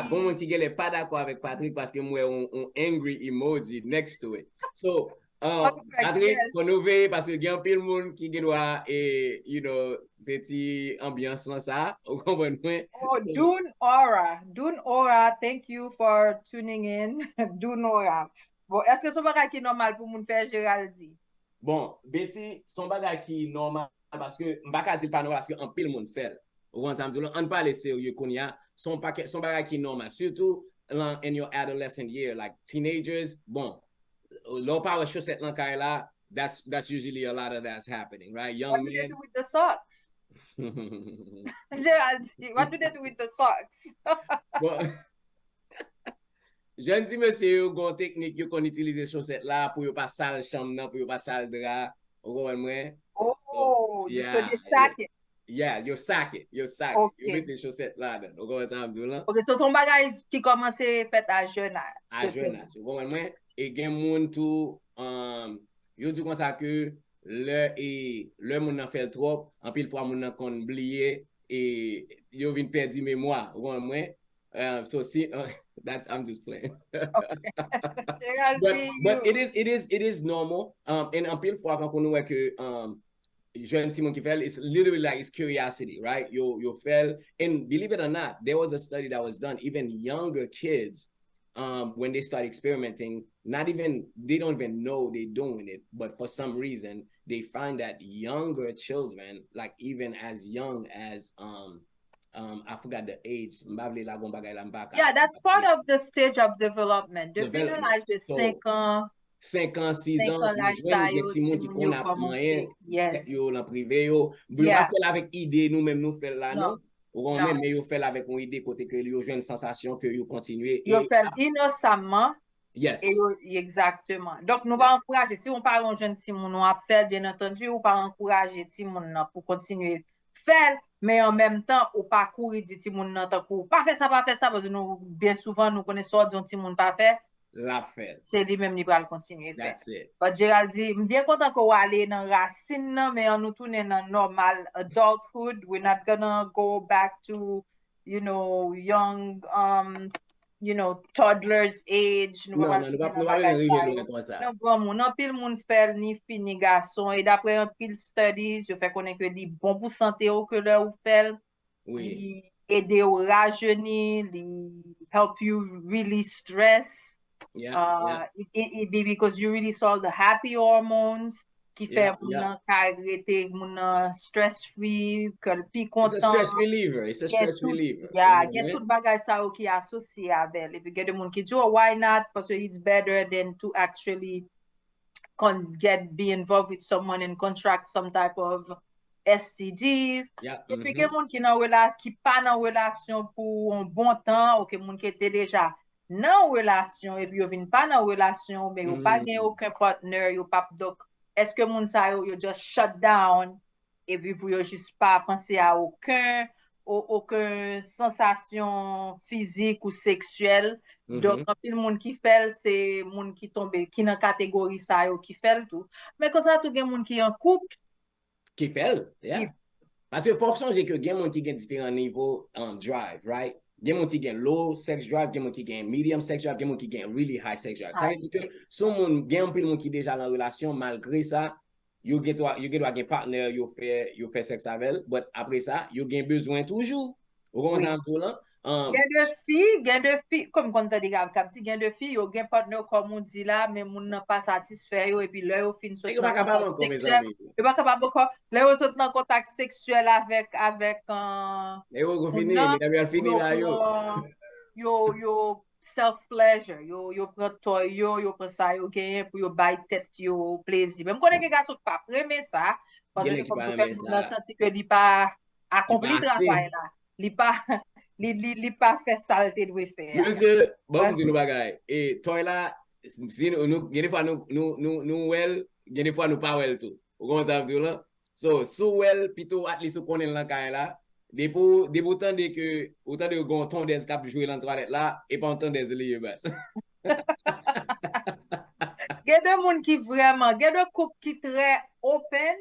Bon, qui n'est pas d'accord avec Patrick parce que moi, on angry emoji next to it. So, Patrick, pour nous veiller parce que il y a un peu de monde qui doit et you know, c'est ambiance là ça, vous comprenez? Oh, Dune Aura, thank you for tuning in. Dune Aura. Bon, est-ce que c'est un bagage qui est normal pour moun faire Géraldine? Bon, Betty, son bagage qui est normal parce que m'baka dit pas normal parce que un pile monde fait. Vous comprenez? On parle sérieux qu'on y a son bagage qui est normal, surtout in your adolescent year, like teenagers. Bon, low power chaussette lan kay la, that's usually a lot of that's happening, right? Young what men. What do they do with the socks? Géraldine, what do they do with the socks? Bon, jeune dit monsieur, yo gon technique yo kon utiliser chaussette là pour yo pas sale chambre nan, pour yo pas sale drap. Vous comprenez? Oh, yeah, so they sack it. Yeah, you sack it. Okay. You mette chaussette là dedans. Vous comprenez ça m'dou là? Ok, so son bagage qui commence fait à jeune âge. À jeune âge. Vous comprenez? Et gen moun tout yo dit comme ça que le moun nan fait trop, en pile fois moun nan kon oublier et yo vinn perdre mémoire. Vous comprenez? So see, I'm just playing. Okay. but it is normal. And en pile fois quand on voit que jeune Timon qui fait, it's literally like it's curiosity, right? You fell, and believe it or not, there was a study that was done. Even younger kids, when they start experimenting, they don't even know they're doing it, but for some reason they find that younger children, like even as young as I forgot the age. Yeah, that's part of the stage of development. Depuis l'âge de 5 ans. 5 ans, 6 ans, des gens qui connaissent moyen, yo dans privé yo, pas faire avec idée nous-mêmes nous faire là non. Ou même mais yo faire avec une idée côté que yo une sensation que yo continuer yo fait innocemment. Yes. Exactement. Donc nous va encourager si on parle un jeune Timon on a fait bien entendu ou pas encourager Timon pour continuer faire mais en même temps ou pas courir dit Timon nan tant pour pas faire ça parce que nous bien souvent nous connaissons dit Timon pas faire la fait. C'est lui-même qui va le continuer faire. That's it. But Géraldine, bien content qu'on aller dans racine nan mais on nous tourner dans normal adulthood. We're not gonna go back to young toddlers age. Non, pile moun fait ni fini garçon et d'après un pile studies, je fais connaître que dit bon pour santé ou que là ou fait. Oui. Aider au rajeunir, help you really stress. Yeah. It be because you really saw the happy hormones qui fait moun arrêter moun stress free, que le pi content. It's a stress reliever. Yeah, get tout bagay sa ou qui associé avec. Et puis get the moun qui dit why not parce que it's better than to actually be involved with someone and contract some type of STDs. Et puis get moun qui pas dans relation pour un bon temps ou que moun qui était déjà non relation et puis yo vinn pas dans relation mais yo pas gen aucun partenaire yo pas donc est-ce que moun sa yo just shut down et puis pour yo juste pas penser à aucun sensation physique ou sexuelle donc quand il moun qui fait c'est moun qui tombe qui dans catégorie ça yo qui fait tout mais quand ça tout gen moun qui en couple qui fait parce que faut changer que gen moun qui gen différents niveaux drive right. Gen moun ki gen low sex drive, gen moun ki gen medium sex drive, gen moun ki gen really high sex drive. Ça veut dire que son moun gen pile moun ki déjà dans relation malgré ça, you get gen partner, you fait sexe avec, but après ça, you gen besoin toujours. Vous comprenez un peu là? Gen de filles, comme quand tu dis gen de filles, yo gen partner comme on dit là, mais moun nan pas satisfait yo et puis là yo fin sexuel. Yo pas capable encore. Là yo sont en contact sexuel avec yo fini, mais fini là yo self pleasure, yo prend toy yo prend ça yo gagne pour yo bay tête yo plaisir. Même connait que garçon pas aimer ça parce que comme tu fais on senti que il pas accompli travail là. Li pas fait saleté de faire. Monsieur, bon nous bagay. Et toi là, si nous des fois nous well, des fois nous pas well tout. Vous comprenez ça là? So well plutôt at least connaît là kay là. Des autant de gon tondeuse cap jouer dans toilette là et pas tondeuse lié basse. Gen de moun qui vraiment, gen de couple qui très open.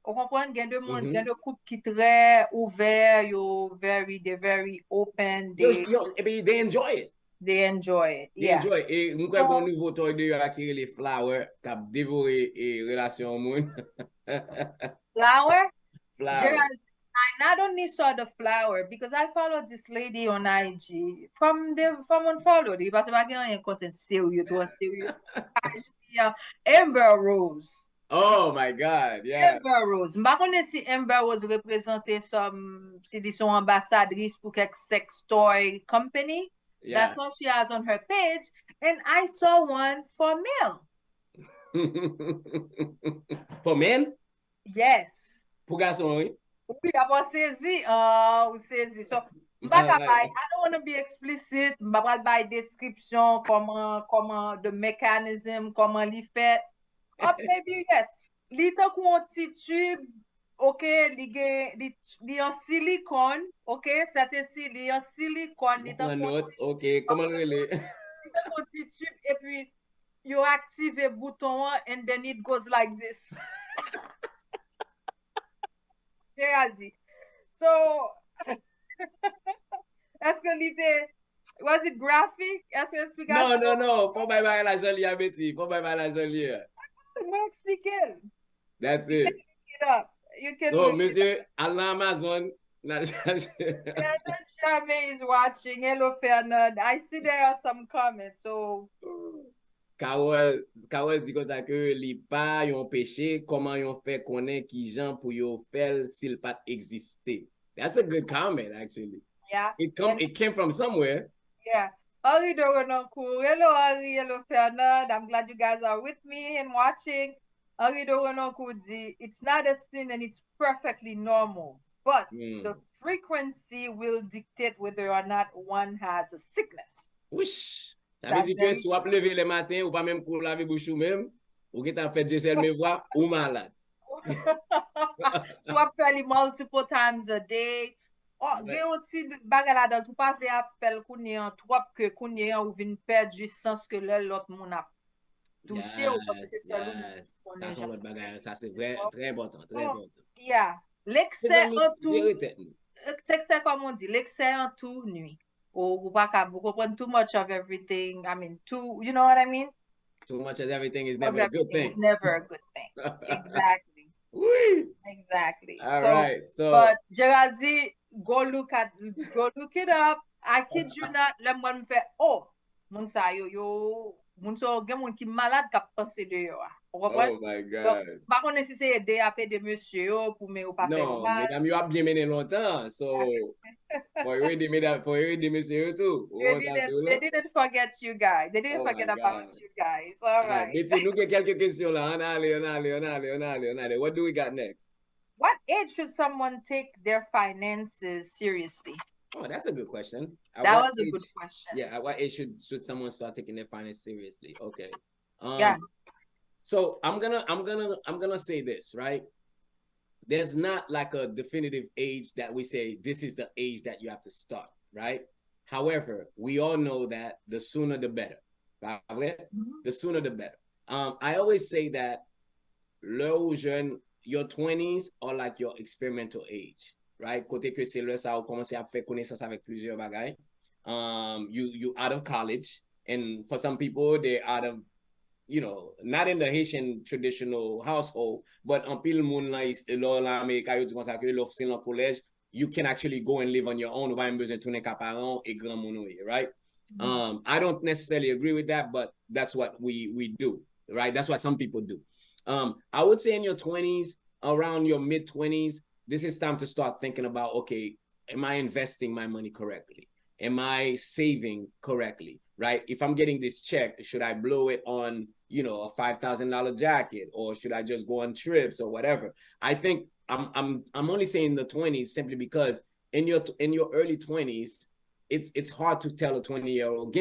On comprend gen de moun, gen de couple qui très ouvert, they're very open, they enjoy it. They enjoy it. They enjoy it. Et nous avons un nouveau toy de qui les flower, qui a dévoré relation monde. Flower? Flower. I not only saw the flower because I followed this lady on IG from unfollowed. It was about getting content serious to a serious. Amber Rose. Oh my God, yeah. Amber Rose. M'a connais si Amber Rose représenter some si di son ambassadrice pour quelque sex toy company. Yeah. That's what she has on her page. And I saw one for male. For men? Yes. Pour garçon, oui. Oui, après saisi. Oh, saisi. So, I don't want to be explicit. M'baka by description, comment the mechanism, comment li fait. Maybe yes. Li tan kou an ti tube, ok, li en silicone, ok, certain si li en silicone, li tan kou ok, comment le li tan kou ti tube, et puis you active bouton and then it goes like this. Geraldi. So, est-ce que l'idée, was it graphic? Est-ce que explication? Non, faut pas bailler la jolie à Betty, faut pas bailler la jolie. Moi expliquer. That's it. You can so, monsieur, à l'Amazon, Charmaine is watching. Hello, Fernand. I see there are some comments. So, Carole dit comme ça que li pas yon péché, comment yon fait connaître qui gens pour yon faire s'il pas exister. That's a good comment, actually. Yeah. It came from somewhere. Yeah. Ari Dorononku. Hello, Ari. Hello, Fernand. I'm glad you guys are with me and watching. Ari Dorononku di, it's not a sin and it's perfectly normal. But the frequency will dictate whether or not one has a sickness. Wish. Ça veut dire que si vous levez le matin, ou pas même pour laver bouche ou même, ou qui t'a fait Giselle me voir, ou malade. Swap fairly multiple times a day. Oh, gen aussi bagala dans tout pas faire faire kounye en trop que kounye ou vinn perdre du sens que l'autre moun a touché ou parce que c'est ça ça sont l'autre bagage, ça c'est vrai très important, très important. Yeah, l'excès en tout. L'excès comme on dit, l'excès en tout nuit. Ou pas vous comprenez too much of everything. I mean, you know what I mean? Too much of everything is never a good thing. It's never a good thing. Exactly. Oui. Exactly. All right. So but Geraldi, go look it up. I kid you not, le moun me fait, oh, moun sa yo, moun so gen moun ki malade kap pense de yo. Oh my God. Par contre, si c'est aider à payer de monsieur pour me ou pas faire non, mesdames, yo a bien mené longtemps. So, for you aider monsieur too. They didn't forget you guys. They didn't forget about you guys. All right. Betty, nous avons quelques questions là. On allez. What do we got next? What age should someone take their finances seriously? Oh, that's a good question. That was a good question. Yeah, at what age should someone start taking their finances seriously? Okay. Yeah. So I'm gonna say this, right? There's not like a definitive age that we say this is the age that you have to start, right? However, we all know that the sooner the better. Right? The sooner the better. I always say that low jeune, your 20s are like your experimental age, right? Côté que c'est là ça a commencé à faire connaissance avec plusieurs bagages. You out of college, and for some people they're out of, you know, not in the Haitian traditional household, but en pile moun la l'Amérique yo di comme ça que l'officier dans collège, you can actually go and live on your own, ou pas besoin tourner ka parents et grand moun, right? I don't necessarily agree with that, but that's what we do, right? That's what some people do. I would say in your 20s, around your mid 20s, this is time to start thinking about, okay, am I investing my money correctly? Am I saving correctly, right? If I'm getting this check, should I blow it on, you know, a $5,000 jacket, or should I just go on trips or whatever? I think I'm only saying the 20s simply because in your early 20s, it's hard to tell a 20-year-old.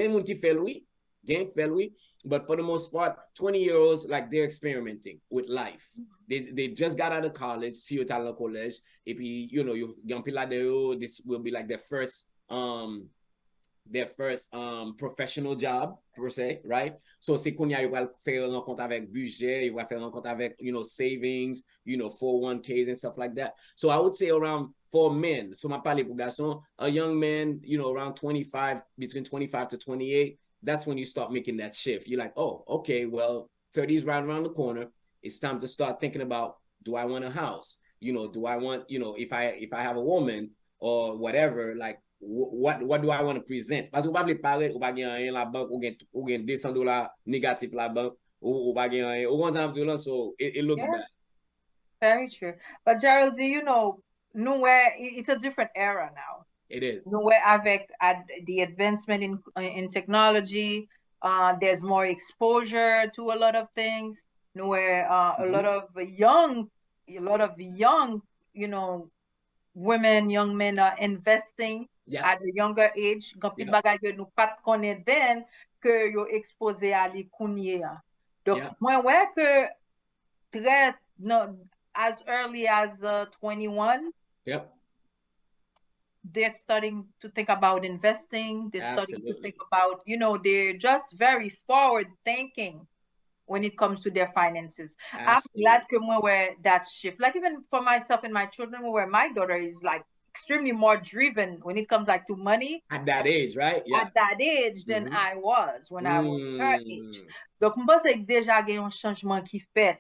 But for the most part, 20-year-olds, like, they're experimenting with life. They just got out of college, si yo tal nan college, et puis, you know, this will be like their first their first professional job, per se, right? So c'est qu'on y a, ils vont faire un compte avec budget, ils vont faire un compte avec, you know, savings, you know, 401ks and stuff like that. So I would say around, for men, so ma parle pour garçon, a young man, you know, around 25, between 25 to 28, that's when you start making that shift. You're like, oh, okay, well, 30 is right around the corner. It's time to start thinking about, do I want a house? You know, do I want, you know, if I have a woman or whatever, like, what do I want to present? Parce que ou pas vle paraître, ou pas gen rien la banque, ou gen $200 négatif la banque, ou pas gen rien, ou kontan tout là, so it looks bad. Very true. But Gerald, you know, nowhere, it's a different era now. It is. Nowhere avec the advancement in technology, there's more exposure to a lot of things. Nowhere, a lot of young, you know, women, young men are investing at a younger age. Gapil bagay yo nou pat konen den ke yo expose a li kounye a. Donc, mwen wè ke très, no, as early as 21, they're starting to think about investing. They're starting to think about, you know, they're just very forward thinking when it comes to their finances. I'm glad where that shift, like even for myself and my children, where my daughter is like extremely more driven when it comes like to money. At that age, right? At that age than I was when I was her age. Donc, mwen pense déjà gen yon changement qui fait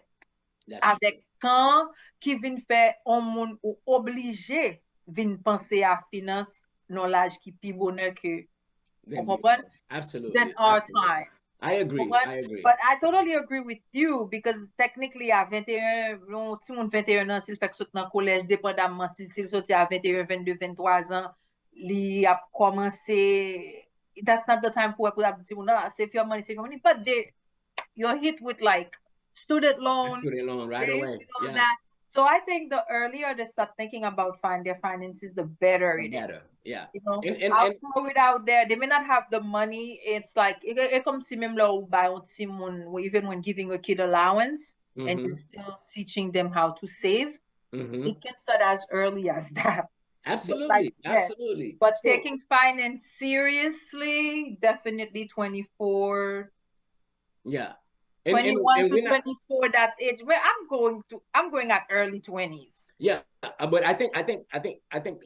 avec temps qui vin fait on moun ou obligé vin penser à finance non l'âge qui pi bonheur que on comprend? Absolutely. Than our time. I agree. I agree. But I totally agree with you because technically à 21, si moun 21 ans, s'il fait que saute dans collège, dépendamment s'il saute à 21, 22, 23 ans, li a commencé, that's not the time pour dire, no, save your money, but you're hit with like student loan right away. That. So I think the earlier they start thinking about their finances, the better it is. Yeah. You know, I'll throw it out there. They may not have the money. It's like, it comes to even when giving a kid allowance and you're still teaching them how to save, it can start as early as that. Absolutely. Absolutely. But taking finance seriously, definitely 24. Yeah. 21 to 24, that age where I'm going at early 20s. Yeah, but I think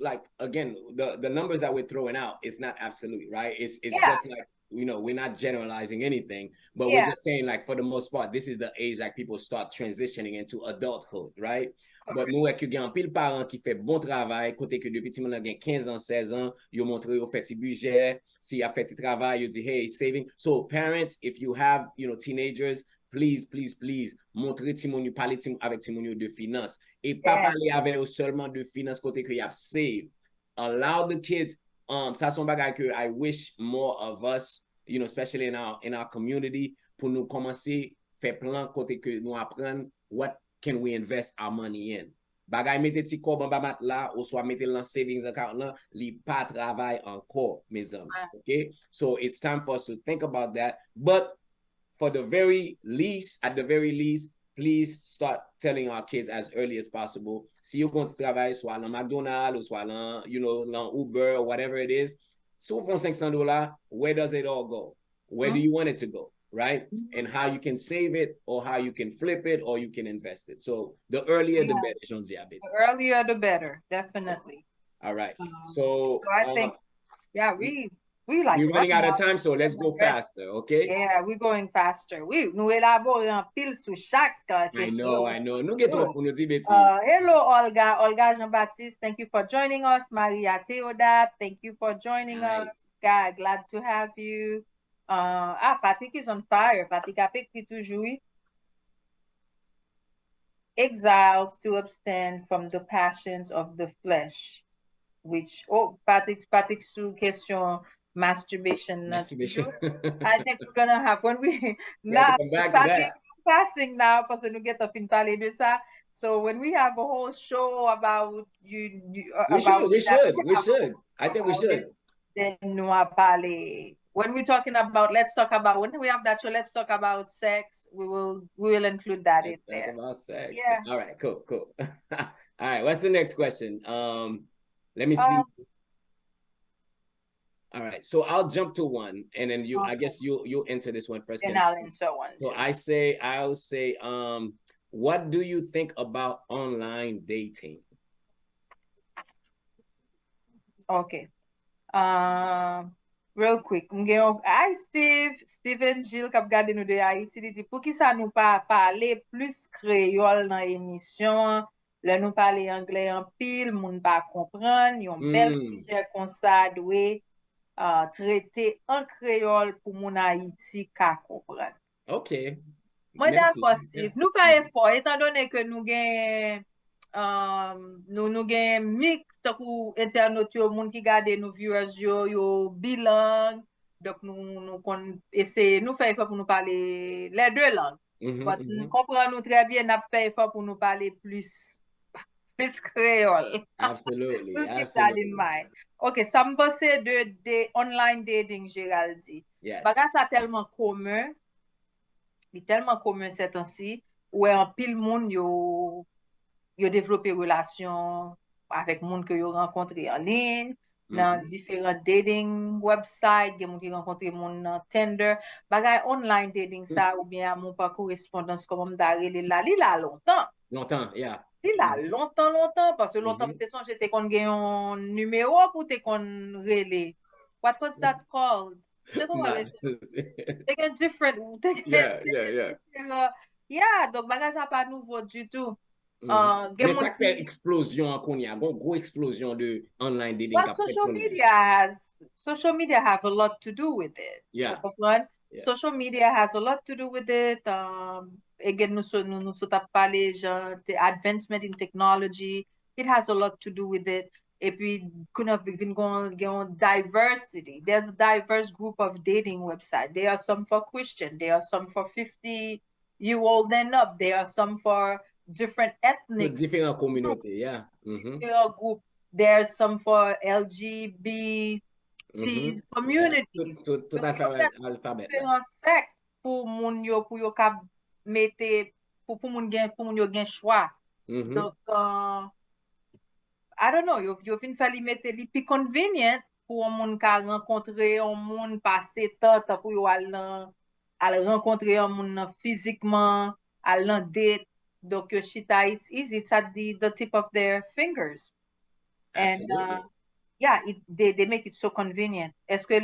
like, again, the numbers that we're throwing out is not absolute, right? It's just like, you know, we're not generalizing anything, but we're just saying, like, for the most part, this is the age like people start transitioning into adulthood, right? But nous, avec un pile parent qui fait bon travail, côté que depuis petit monde a 15 ans, 16 ans, yo montre yo fait petit budget, si a fait petit travail, yo dit, hey, saving. So parents, if you have, you know, teenagers, please, montrez Timoun, parlez avec Timoun de finance. Et pas parler avec eux seulement de finance côté que y a save. Allow the kids, ça son bagay que I wish more of us, you know, especially in our community, pour nous commencer faire plan côté que nous apprendre what can we invest our money in. Bagay mette ti kob en bas là, ou soit mette dans savings account là, li pas travail encore, mes amis. Okay? So it's time for us to think about that. But at the very least, please start telling our kids as early as possible. Si you going to travailler soit dans McDonald's, ou soit dans, you know, dans Uber or whatever it is, si vous faites $500, where does it all go? Where do you want it to go? Right? And how you can save it, or how you can flip it, or you can invest it. So the earlier the better. The earlier the better, definitely. All right. So I think, we're running out of time, so let's go faster, okay? Yeah, we're going faster. Nous élaborons un pile sur chaque question. I know. Nous get trop pour nous dire. Hello, Olga Jean-Baptiste. Thank you for joining us. Maria Theodat, thank you for joining us. God, glad to have you. Patrick is on fire. Patrick a écrit toujours. Exiles to abstain from the passions of the flesh, which, Patrick sous question masturbation. I think we're gonna have, when we now passing now, because we get the fin parler de ça. So when we have a whole show about we should. I think we should. Then when we're talking about, when we have that show, let's talk about sex. We will include that in there. About sex. Yeah. All right. Cool. All right. What's the next question? Let me see. All right, so I'll jump to one, and then I guess you answer this one first. Then I'll answer one. So I'll say, what do you think about online dating? Okay. Real quick, hi Steven Gilles kap gade nou de Haïti, li di pou ki sa nou pa pale plus créole dans émission, le nou pale anglais en pile, moun pa comprendre, yon bel sujet kon sa dwe traité en créole pour moun Haïti ka comprendre. Ok. Moi d'accord Steve, nous fa effort étant donné que nous gen nous gen mix takou internaute yo moun ki gade nou viewers yo bilang, donc nous kon essayer nous faire effort pour nous parler les deux langues. Nous comprenons nous très bien, n'a fait effort pour nous parler plus créole. Absolutely. Keep that in mind. OK, ça me passe de online dating Géraldine. Yes. Bagay ça tellement commun. Il est tellement commun ces temps-ci où en pile monde yo développé relation avec monde que yo rencontré en ligne dans différents dating websites, des monde qui rencontré monde dans Tinder, bagay online dating ça ou bien mon pas correspondance comme m'dare li la longtemps. Yeah. Il a longtemps parce que longtemps peut-être j'étais kon gen un numéro pour te kon relé. What was that called? They different. Yeah, donc bagay ça pas nouveau du tout. Mais ça fait explosion en Konya, gros explosion de online dating. Well, social media have a lot to do with it. Yeah. Social media has a lot to do with it. Again, nous t'a parlé genre the advancement in technology. It has a lot to do with it. Et puis, diversity. There's a diverse group of dating websites. There are some for Christian. There are some for 50-year-old and up. There are some for different ethnic. Different community, yeah. Different group. There's some for LGBT community. Tout à fait alphabet. Different sect pour moun yo ka mette pour moun yo gen choix. Donc I don't know, yo fin fali mette li pi convenient pour moun ka rencontrer un moun passer temps pour yo al rencontrer un moun physiquement, al nan date. Donc chita, it's easy, it's at the tip of their fingers. Absolutely. And yeah, they make it so convenient. Est-ce que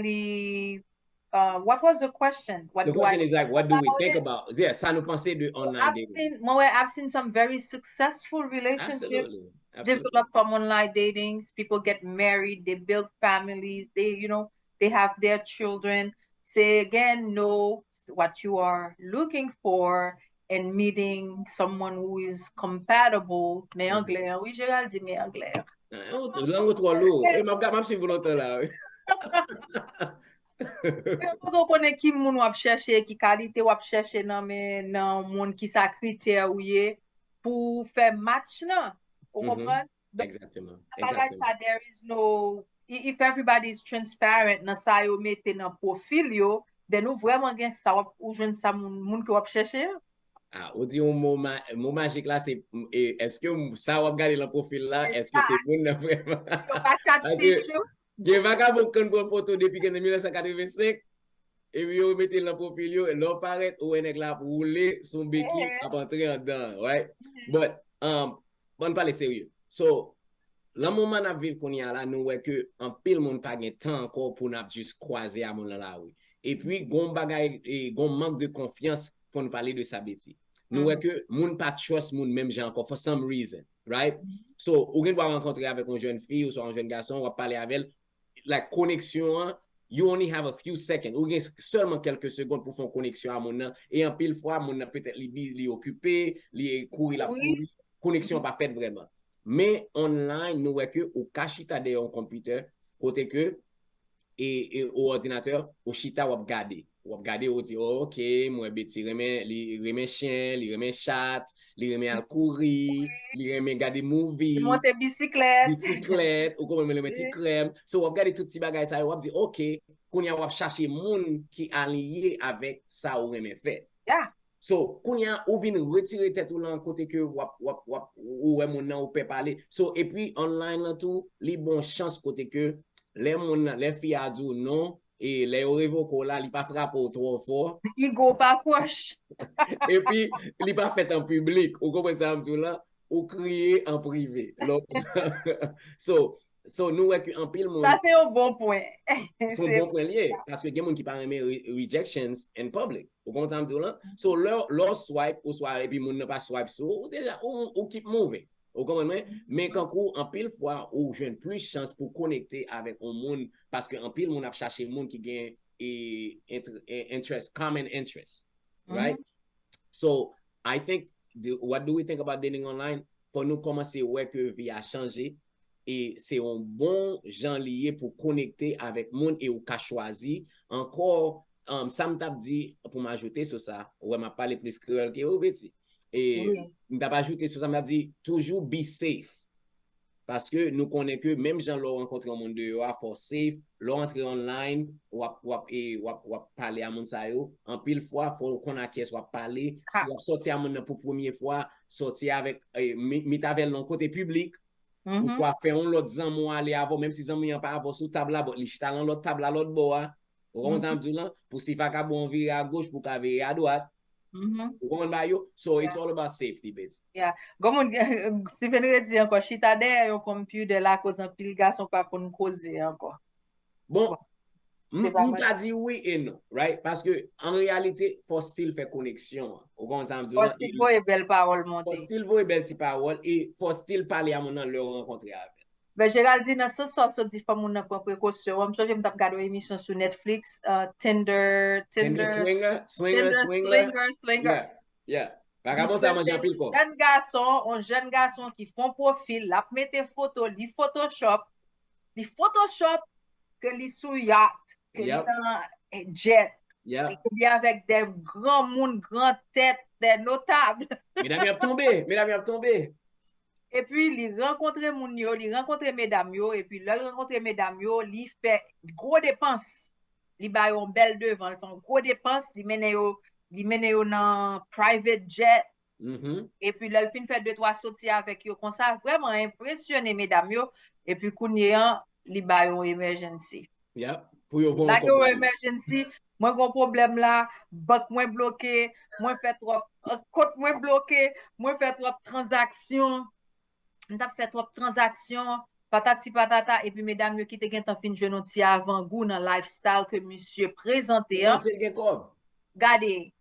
what was the question? The question is like, what do we think about? Yeah, ça nous penser de online dating. I've seen some very successful relationships develop from online datings. People get married, they build families, they have their children. Say again, know what you are looking for and meeting someone who is compatible. Mais anglais, oui, Gérald dit mais anglais. Langue toi lourd. M'a si volontaire là. Vous connaissez qui moun wap chercher, qui qualité wap chercher nan moun qui sa critère ou ye pour faire match nan. Vous comprenez? Exactement. There is no, if everybody is transparent nan sa yo mette nan profil yo, then nou vraiment gen sa wap ou jwen sa moun ki wap chercher. Ou di un mot magique là, c'est est-ce que ça wap gade le profil là, est-ce que c'est bon là vraiment? Gen vagabond kon bon photo depuis 1985 et puis yo mette le profil yo et l'on paraît ou nèg là pour rouler son béquille à entrer en dedans, right? But bon parler sérieux. So le moment n'a vivre qu'on y a là, nous ouais que en pile monde pas gen temps encore pour n'a juste croiser à mon là oui. Et puis gon bagay et gon manque de confiance pour nous parler de ça bêtise. Nous ouais que moun pas trust moun même gens encore for some reason, right? So ou gen doit rencontrer avec une jeune fille ou soit un jeune garçon, on va parler avec elle. La connexion, you only have a few seconds, ou seulement quelques secondes pour faire une connexion à mon nom, et en pile fois, mon nom peut-être li occupé, li courir la connexion pas faite vraiment. Mais online, nous voyons que au cachita de un computer, côté que, et au ordinateur, au chita ou regarder. Ou regarder, ou dit, oh, ok, moi, beti, remen chien, li remen chat, li remen al courir, li remen gade movie. Monte bicyclette. Bicyclette, ou comme le meti crème. So, ou regarder tout ti bagay sa, ou dit, ok, qu'on y a ou chercher moun qui allié avec ça ou remen fait. Yeah. So, qu'on y a ou vin retirer tête ou lan côté que ou mon nan ou peut parler. So, et puis, online là tout, li bon chance côté que les filles a dit non, et les révoquent là, il pas frappé trop fort. Il go pas proche. Et puis, il pas fait en public. Vous comprenez ça, là? Ou crier en privé. So, nous, en pile, ça, c'est un bon point. C'est un bon point lié. Parce que il y a des gens qui parlent de rejections in public. Vous comprenez ça, là? So, leur swipe, ou soit, et puis, moun n'a pas swipe sur, déjà, ou keep moving. Vous comprenez? Mais quand en pile fois, ou j'ai plus chance pour connecter avec un monde, parce qu'en pile, moun a cherché un monde qui gagne common interest. Right? So, I think, what do we think about dating online? Faut nous commencer à voir que vie a changé et c'est un bon genre lié pour connecter avec monde et ou qu'a choisi. Encore, ça m'a dit, pour m'ajouter sur ça, ouais, m'a parlé plus créole que vous petit. Et m'a pas ajouté sur ça, m'a dit, toujours be safe. Parce que nous connaissons que même gens l'ont rencontré au monde dehors, for safe, l'ont entré online, ou parler à mon sayo. En pile fois, faut qu'on a qu'est-ce soit parler. Si on sorti à mon pour première fois, sortir avec, mit avec l'on côté public, ou soit faire un l'autre zamo aller avant, même si zamo y'en pas avant sous table là, il chita l'autre table à l'autre bord. Vous comprenez pour si fa ka bon virer à gauche pour ka virer à droite. So it's all about safety, bits. Yeah. Comme si venez dire encore, chita derrière un computer là, cause un pile garçon pas qu'on cause encore. Bon, on pas dit oui et non, right? Parce que en réalité, faut still faire connexion. Faut still voir belle parole monter. Faut still voir belle parole et faut still parler à mon nom le rencontrer avec. Ben Géraldine, dans ce sens, dit pas mon prendre précaution. Moi, je me regarder une émission sur Netflix, Tinder Swinger. Yeah. Par ça mange un pile quoi. Un jeune garçon qui font profil, la mette photo, li Photoshop que li sous yacht, que li dans jet. Et qu'il y a avec des grands monde, grandes têtes, des notables. Mesdames, il a tombé. Et puis, il rencontre moun yo, il rencontre mesdames yo, et puis, il rencontre mesdames yo, il fait gros dépenses. Il ba yon belle devant, il fait gros dépenses, il mène yo dans private jet. Et puis, il fin fait 2-3 sorties avec yo, comme ça, vraiment impressionné mesdames yo, et puis, kounye il ba yon emergency. Pour yo la yon emergency, moi, gon problème là, banque moi bloqué, moi fait trop, compte moi bloqué, moi fait trop transactions. On a fait trop transactions, patati patata, et puis mesdames qui te gen tan fin jeune ti avant goût dans lifestyle que monsieur présenté. Regardez,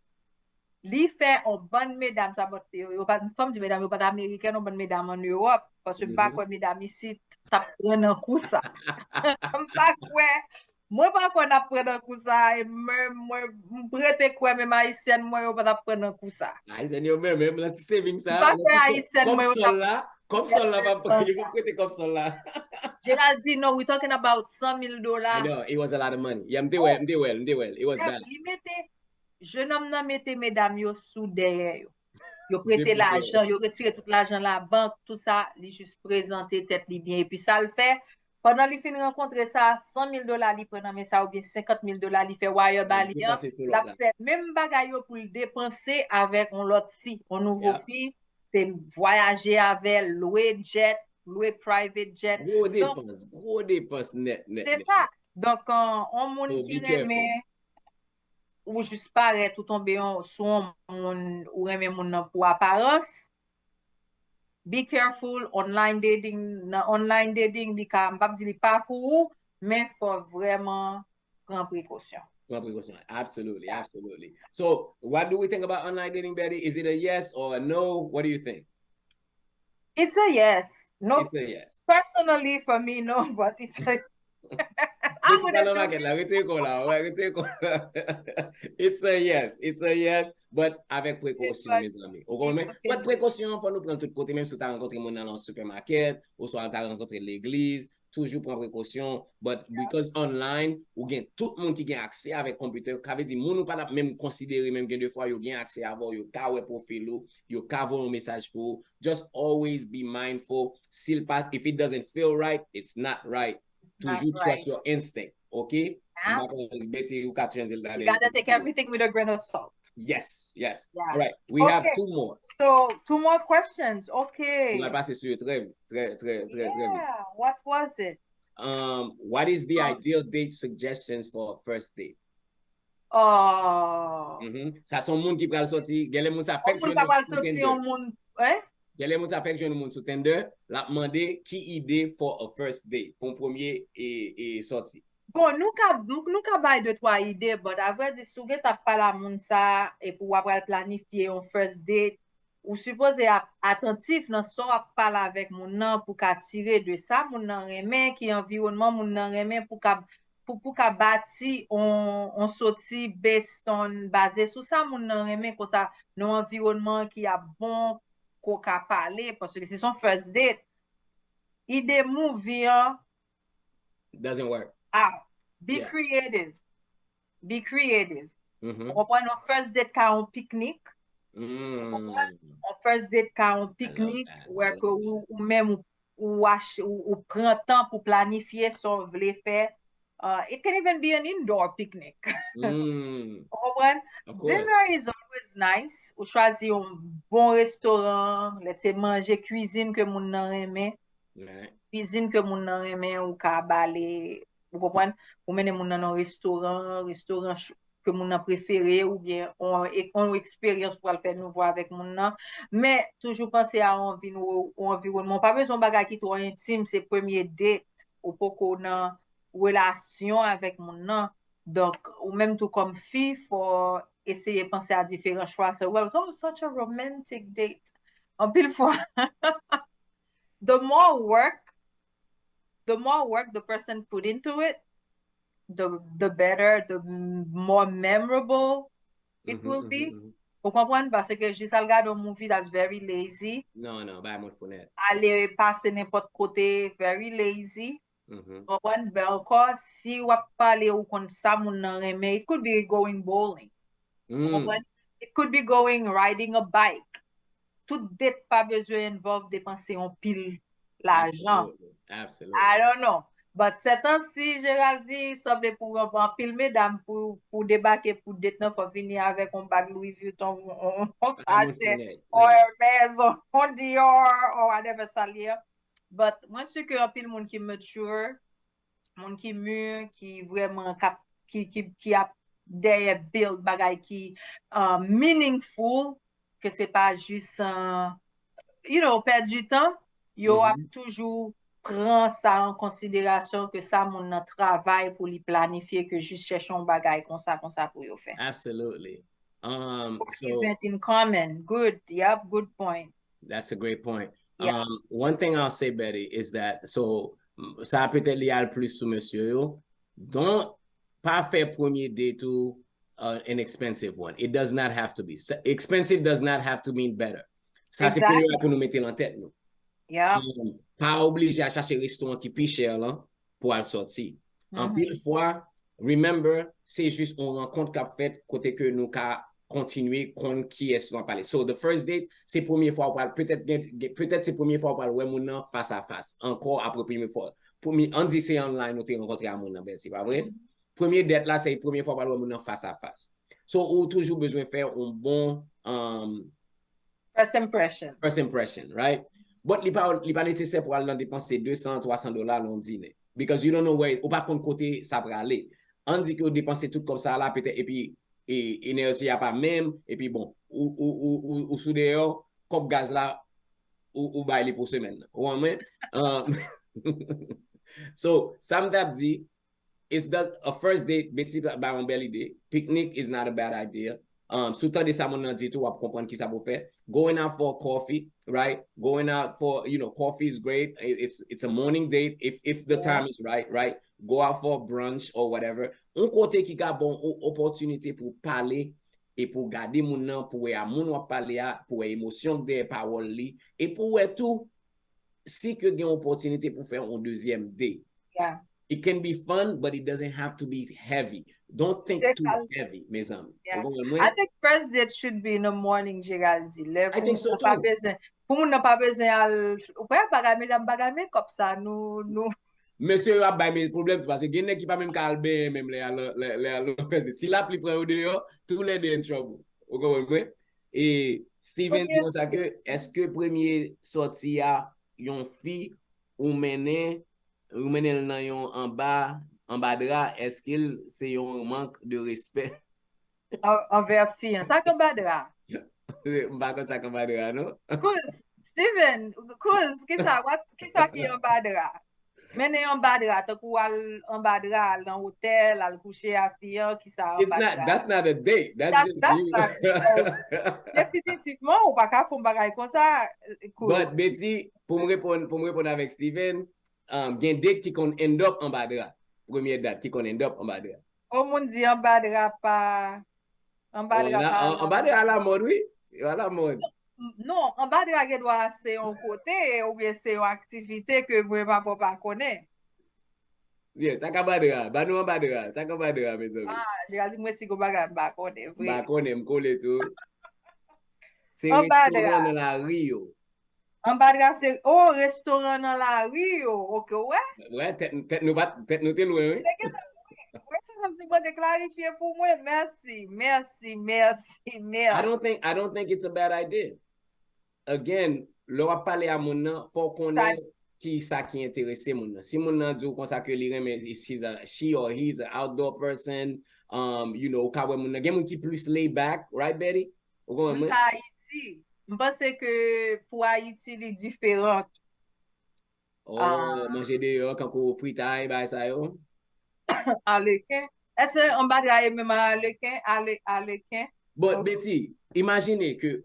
li fait en bonne mesdames, ça botte yo pas femme di mesdames yo pas américaine, bonne mesdames en Europe parce que pas quoi mesdames ici t'a prendre un coup ça. Pas quoi. Moi pas qu'on a prendre un coup ça et même moi prête quoi même haïtienne moi yo pas prendre un coup ça. Haïtienne yo même la saving ça. Pas haïtienne moi comme ça là, il faut prêter comme ça là. Géraldine, no, we're talking about $100,000. I know, it was a lot of money. Yeah, m'de well. It was bad. Jeune homme nan mette mesdames yo sous derrière yo. Yo prêté l'argent, yo retiré tout l'argent la banque, tout ça, li juste présenté tête li bien. Et puis ça le fait. Pendant li fin rencontrer ça, $100,000 li prend mais ça ou bien $50,000 li fait wire bali. La fait même bagay yo pour le dépenser avec on l'autre fille, on nouveau fille. C'est voyager avec, louer jet, louer private jet. Gros dépenses net. C'est ça. Donc, on moun qui remet, ou juste paraît tout tomber sur moun, ou remet moun pour apparence. Be careful, online dating, di ka mbap di li pa pour, mais faut vraiment prendre précaution. Absolutely. So, what do we think about online dating, Betty? Is it a yes or a no? What do you think? It's a yes. No, it's a yes. Personally, for me, no, but it's a It's a yes, but avec précaution, mes amis. Pas de précaution pour nous prendre tout côté, même si tu as rencontré mon dans le supermarché, ou soit tu as rencontré l'église, toujours prendre précaution, but because online, ou gain tout le monde qui a accès avec computer, ça veut dire moun ou pas même considérer même que deux fois yo gain accès à voir yo ka web profil yo ka voir un message pour just always be mindful. If it doesn't feel right, it's not right. Toujours trust your instinct, okay? You gotta take everything with a grain of salt. Yes. Yeah. All right, we have two more. So, 2 more questions, okay. On va passer sur très. What was it? What is the ideal date suggestions for a first date? Ça son monde qui pral sorti, gèlè moun sa fèk jwenn sou Tinder. Gèlè moun sa fèk jwenn moun sou Tinder, la demandé qui idée for a first date, pour premier et sorti. Bon, nou ka bay 2-3 idées, but avè di sou gen tap pala moun sa, et pou wap pral planifiye yon first date, ou suppose attentif nan so ap pala avèk moun nan pou ka tire de sa moun nan remè, ki environnement moun nan remè pou ka bati on soti basé sou sa moun nan remè kon sa nou environnement ki a bon ko ka pale, parce que c'est son first date. Ide movie doesn't work. Be creative. Be creative. On prend un first date ka on picnic. On first date ka on picnic where ou même ou prend temps pour planifier son vle faire. It can even be an indoor picnic. Dinner is always nice. Ou choisi un bon restaurant, let's say manger cuisine que moun nan reme. Cuisine que moun nan reme ou ka bale, ou comprendre, ou mene moun nan restaurant que moun nan préféré ou bien on expérience pour le faire nouveau avec moun nan. Mais toujours penser à un environnement. Pas besoin bagay qui trop intime, c'est premier date ou poko nan relation avec moun nan. Donc, ou même tout comme fille, faut essayer de penser à différents choix. So, well, it's such a romantic date. En pile fois, the more work the person put into it, the better, the more memorable it will be. Vous comprenez? Parce que je regarde un movie that's very lazy. Non, bah, mon fenêtre. Aller passer n'importe côté, very lazy. Ben encore, si ou parler ou kon sa moun nan reme, it could be going bowling. It could be going riding a bike. Tout date pas besoin involve dépenser un pile l'argent. Absolutely. I don't know. But c'est ainsi, Gérald dit, semble pour un pile mesdames pour débarquer pour date nan faut venir avec un bag Louis Vuitton, on sachet, or Hermès, or Dior, or whatever ça liye. But moi, je suis qu'un pile monde qui mature, monde qui mûr, qui vraiment qui a derrière build bagay qui meaningful, que c'est pas juste perdre du temps. Yo a toujours prend ça en considération que ça mon travail pour lui planifier que juste chercher un bagay comme ça pour yo faire. Absolutely. Event in common. Good. Yep, good point. That's a great point. Yeah. One thing I'll say, Betty, is that, so, ça peut-être lié plus sous monsieur yo. Don't pas faire premier date to an expensive one. It does not have to be. Expensive does not have to mean better. Ça, c'est pour nous mettre en tête, nous. Yeah. Pas obligé à chercher un restaurant qui plus cher, là, pour aller sortir. En pile fois, remember, c'est juste une rencontre qu'a fait côté que nous qu'a continuer contre qui est sur parler. So the first date, c'est première fois peut-être c'est première fois pour ouais mon face à face. Encore après première fois. On dit c'est online, on t'est rencontré à mon ben c'est pas vrai. Première date là, c'est première fois pour ouais mon face à face. So on toujours besoin de faire un bon first impression, right? But il pas nécessaire pour aller dépenser $200-300 dans dîner because you don't know where ou pas contre côté ça va aller. On dit que dépenser tout comme ça là peut-être et puis et énergie a pas même et puis bon ou sous dehors comme gaz là ou bailler pour semaine ou so Sam Dabdi is that a first date petit by on belly day picnic is not a bad idea surtout de ça mon dit tout pour comprendre qui ça pour faire going out for coffee, right? Going out for coffee is great. It's a morning date if the time is right? Go out for brunch or whatever. Un côté qui a bon opportunité pour parler et pour garder mon nom pour à mon parler pour émotion des paroles li et pour tout si que gain opportunité pour faire un deuxième date. Yeah. It can be fun, but it doesn't have to be heavy. Don't think too heavy, mes amis. Yeah. I think first date should be in the morning, Géraldi. I think so too. Pour moun n'a pas besoin ou pas bagame comme ça nous Monsieur a pas mes problèmes parce que gen qui pas même calber même les si la plus près au dehors tous les deux en trouble. Vous comprenez? Et Steven dit ça que est-ce que premier sorti a yon fille ou mener ou mener nan yon en bas drap, est-ce qu'il c'est yon manque de respect? Envers fille, ça que bas drap. M'pa kon sa kon bas drap, non? Steven, ki sa ki en bas drap? Mene en bas drap, te kou al en bas drap, al nan hotel, al coucher à fille, ki sa en bas drap. That's not a date. That's just you. Definitivement, ou pa ka fon bagay kon sa. But Betty, pour me répondre avec Steven, gen date qui kon end up en bas drap. Première date qui kon end up en bas drap. O moun di en bas drap pa. En bas drap pa. En bas drap à la mode, oui. À la mode. Non, en bas drap gen doit se yon côté ou bien se yon activité que mwen pa connaît. Yes, ça ka bas drap. Ba nou en bas drap. Ça ka bas drap, mes amis. J'ai dit mwen si go bagay ba connaît. Ba connaît, m'kole tout. C'est en bas restaurant dans la Rio. En bas drap c'est restaurant dans la Rio. OK, ouais? Ouais, tête nous te loin, oui. Merci. I don't think it's a bad idea. Again, le wap pale a moun nan, faut konnen ki sa ki interese moun nan. Si moun nan djou kon sa ke li reme, she or he's an outdoor person, you know, kawe moun nan, gen moun ki plus lay back, right, Betty? Mwen sa Haiti, m'pense ke pou Haiti li diferent. Manje de yo, kanko fritay, ba sa yo? Alekin. Est-ce on va dire même alekin? But Betty, imagine que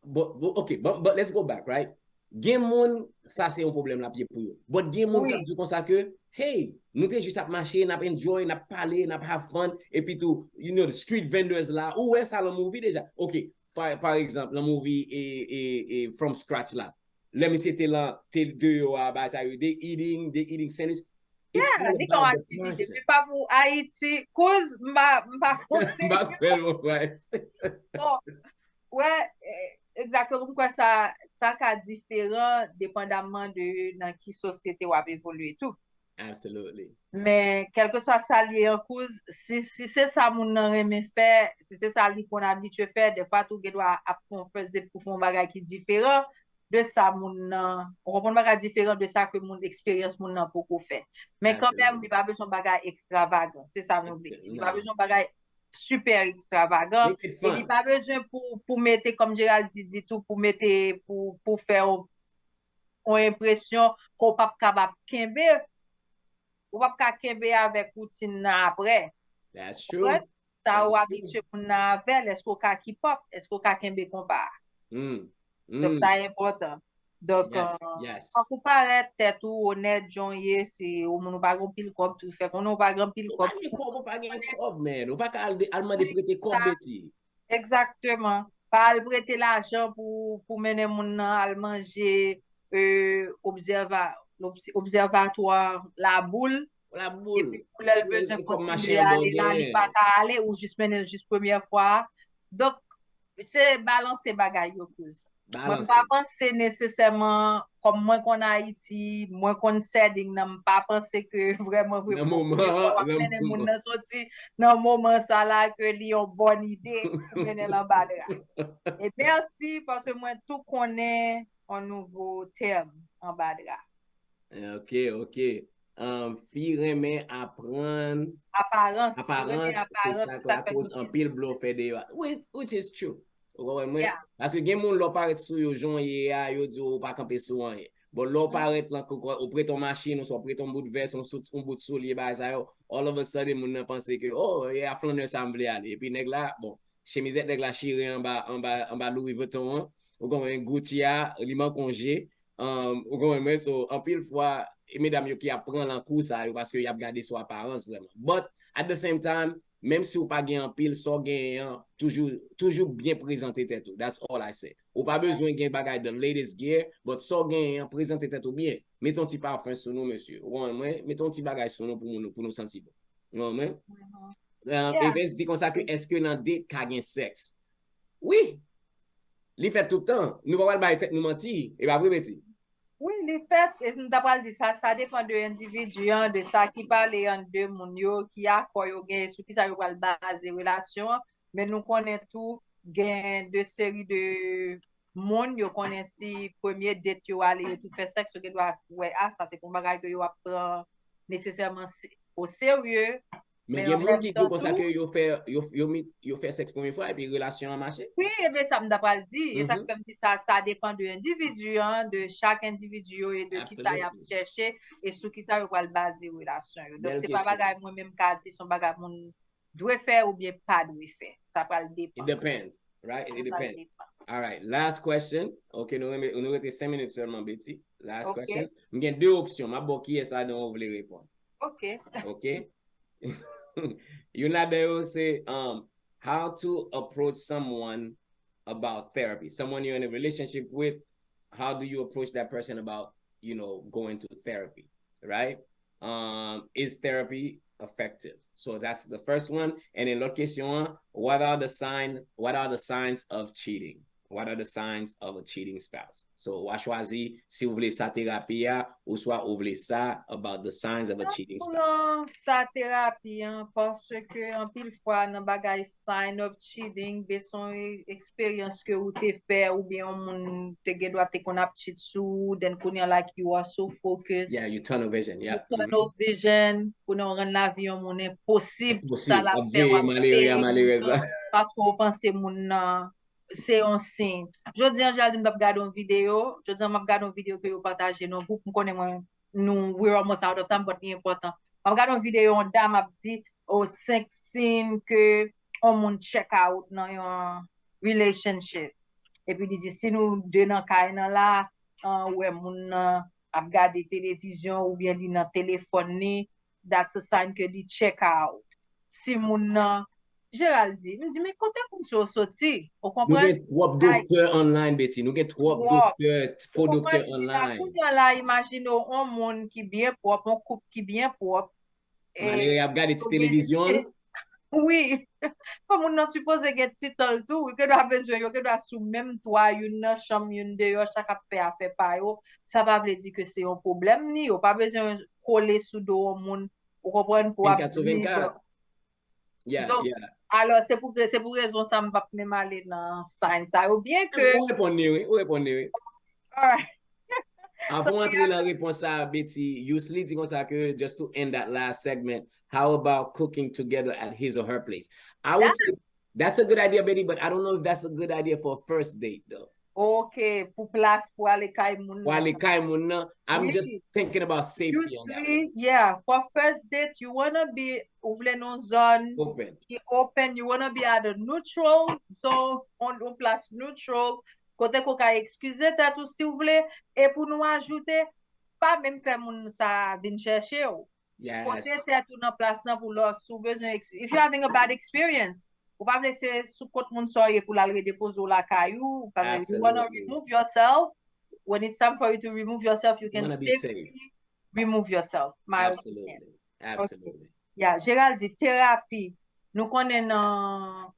but let's go back, right? Gen moun, ça c'est un problème la pied pour yo. But gen moun qui dit comme ça que hey, nous t'es juste à marcher, n'a enjoy, n'a parler, n'a have fun et puis tout, you know, the street vendors là. Où est ça le movie déjà? OK, par exemple, le movie est from scratch là. Let me say t'es deux yo ba ça yo, they eating sandwich. Yeah, di kon aktivite. Pe pa pou Haiti, kouz mba konse. Mba kwen mwen. Ouais, exactement kwa sa ka diferent dependamment de nan ki sosyete wap evolue tout. Absolutely. Men, kelke sa liye an kouz, si se sa moun nan reme fè, si se sa li kon abitue fè, de fa tou gen dwa ap fon first date pou fon bagay ki diferent, de sa moun nan, on repon bagay diferent de sa ke moun experience moun nan poko fè. Men quand même, li pa beson bagay extravagant, c'est ça mon objectif. Li pa beson bagay super extravagant, et li pa beson pou mette, comme Gérald dit tout, pou mette, pou fè ou impression ko pap kabab kembe, ou pap ka kembe avek routine nan apre. That's true. Sa ou habitue pou nan avel, esko ka kipop, esko ka kembe kompa. Donc ça est important. Donc yes. Pou paret tèt ou honnête jonye, si ou moun ou pa grand pile kob tout fait, on ou pa grand pile kob. Ou pa gen kob men, ou pa ka alman de prete kob beti. Exactement. Pa al prete l'argent pou mene moun nan al manje observatoire la boule. La boule. Et puis pou lèl besoin continuer aller là, li pa ka aller ou juste mene juste première fois. Donc c'est balancer bagay yo kouz. Mwen pa pense nécessairement comme mwen kon Haïti, mwen kon setting nan pa pense que vraiment mene moun nan soti nan moment sa la que li yon bonne idée pou mene lan badra. Et merci parce que mwen tout connais un nouveau terme en badra. OK. Fi reme apprendre apparence ça cause un pile blo fait de which is true. Parce que gen moun lò paret sou yo jon ye a yo di ou pa kampe sou an ye. Bon lò paret lan ou pre ton machine ou so pre ton bout de veste ou bout sou liye ba sa yo, all of a sudden moun nan pense que ye a flaneur samble ale. Et puis nèg la, bon, chemisette nèg la chire en bas Louis Vuitton, ou kon un Gucci a, li man congé, ou kon men so en pile fois mesdames yo ki apprend lan kou sa yo parce que y a gardé son apparence vraiment. But at the same time, même si ou pas gen en pile, so gen toujours bien présenté tête. That's all I say. Ou pas besoin gen bagay the latest gear, but so gen présenté tête bien. Mettons petit parfum sur nous monsieur. Mettons petit bagay sur nous pour nous sentir bon. Et ben dit comme ça que est-ce que dans date ka gen sexe? Oui. Li fait tout le temps. Nous pas ba tête nous mentir et pas vrai petit. Oui, les faits, et nous d'abord dit ça dépend de l'individu, de ça qui parle en deux moun yo, qui a quoi yo gen, sou qui ça yo va le baser relation, mais nous connaissons tout, gen de série de moun yo konen si premier date yo ale yo tout fait sexe yo ke doit ouais ça c'est pour bagay que yo apprend nécessairement au sérieux. Mais il y a moun qui dit comme ça que yo fait sexe première fois et puis relation a marché. Oui, mais ça me d'après le dit. Et ça comme dit ça dépend de l'individu, hein, de chaque individu et de qui ça y a cherché et sur qui ça va le baser relation. Donc c'est pas bagay moi même ka dit son bagay moun doit faire ou bien pas doit faire. Ça va le dépendre. It depends, right? It depends. All right, last question. OK, nous reste 5 minutes seulement, Betty. Last question. Il y a deux options. Ma bon qui est là dont on veut répondre. OK. OK. You not there say how to approach someone about therapy. Someone you're in a relationship with, how do you approach that person about, you know, going to therapy, right? Is therapy effective? So that's the first one. And in location, what are the signs of cheating? What are the signs of a cheating spouse? So, ou choisi si vous voulez sa thérapie ou soit vous voulez ça about the signs of a cheating spouse. Non, sa thérapie parce que en pile fois dans bagay sign of cheating, beson expérience que ou te fait ou bien on te get doit te qu'on a cheat sous, then qu'on like you are so focused. Yeah, you tunnel vision, yeah. Tunnel vision, pour nous rendre la vie on impossible, ça la fait parce qu'on pense mon c'est un signe. Je dis j'ai m'a regarder une vidéo, que vous partagez dans groupe, connais moi nous we're almost out of time but c'est important. M'a regarder une vidéo on dame a dit 5 signes que on moun check out dans un relationship. Et puis il dit si nous deux dans kay nan là ouais moun a regarder télévision ou bien li dans téléphone ni, that's a sign que di check out. Si moun Gérald dit, me dit, mais côté comme ça sorti, on comprend? Nous avons docteur online, Betty. Nous avons docteur, faux docteur online. Là, imagine un monde qui bien propre, un couple qui bien propre. Malgré a regardé la télévision. Oui, comme on a supposé que titre tout, que doit besoin, que doit sous même toi, une chambre, une dehors, chaque affaire par yo, ça va veut dire que c'est un problème ni, ou pas besoin coller sous dos au monde, pour comprendre pour 24/24. Donc, alors, c'est pour raison ça me va même aller dans sign ça ou bien que Ou répondez. Alright. Avant d'entrer dans la réponse à Betty, usually dit comme ça que just to end that last segment, how about cooking together at his or her place? I would say that's a good idea, Betty, but I don't know if that's a good idea for a first date though. Okay, pour place pour aller kay moun. I'm just thinking about safety on that one. Yeah, for first date, you wanna be non zone open. You wanna be at a neutral zone, on place neutral. Côté qu'on ka excuser tête ou si vous voulez et pour nous ajouter pas même faire moun ça vinn chercher ou. Côté tête ou dans place nan pour leur sous besoin if you're having a bad experience. Ou pas laisser sous côté moun soye pour la déposer la caillou parce que you want to remove yourself when it's time for you to remove yourself you can safely remove yourself. Absolutely. Okay. Yeah, Gérald dit thérapie nous connaissons dans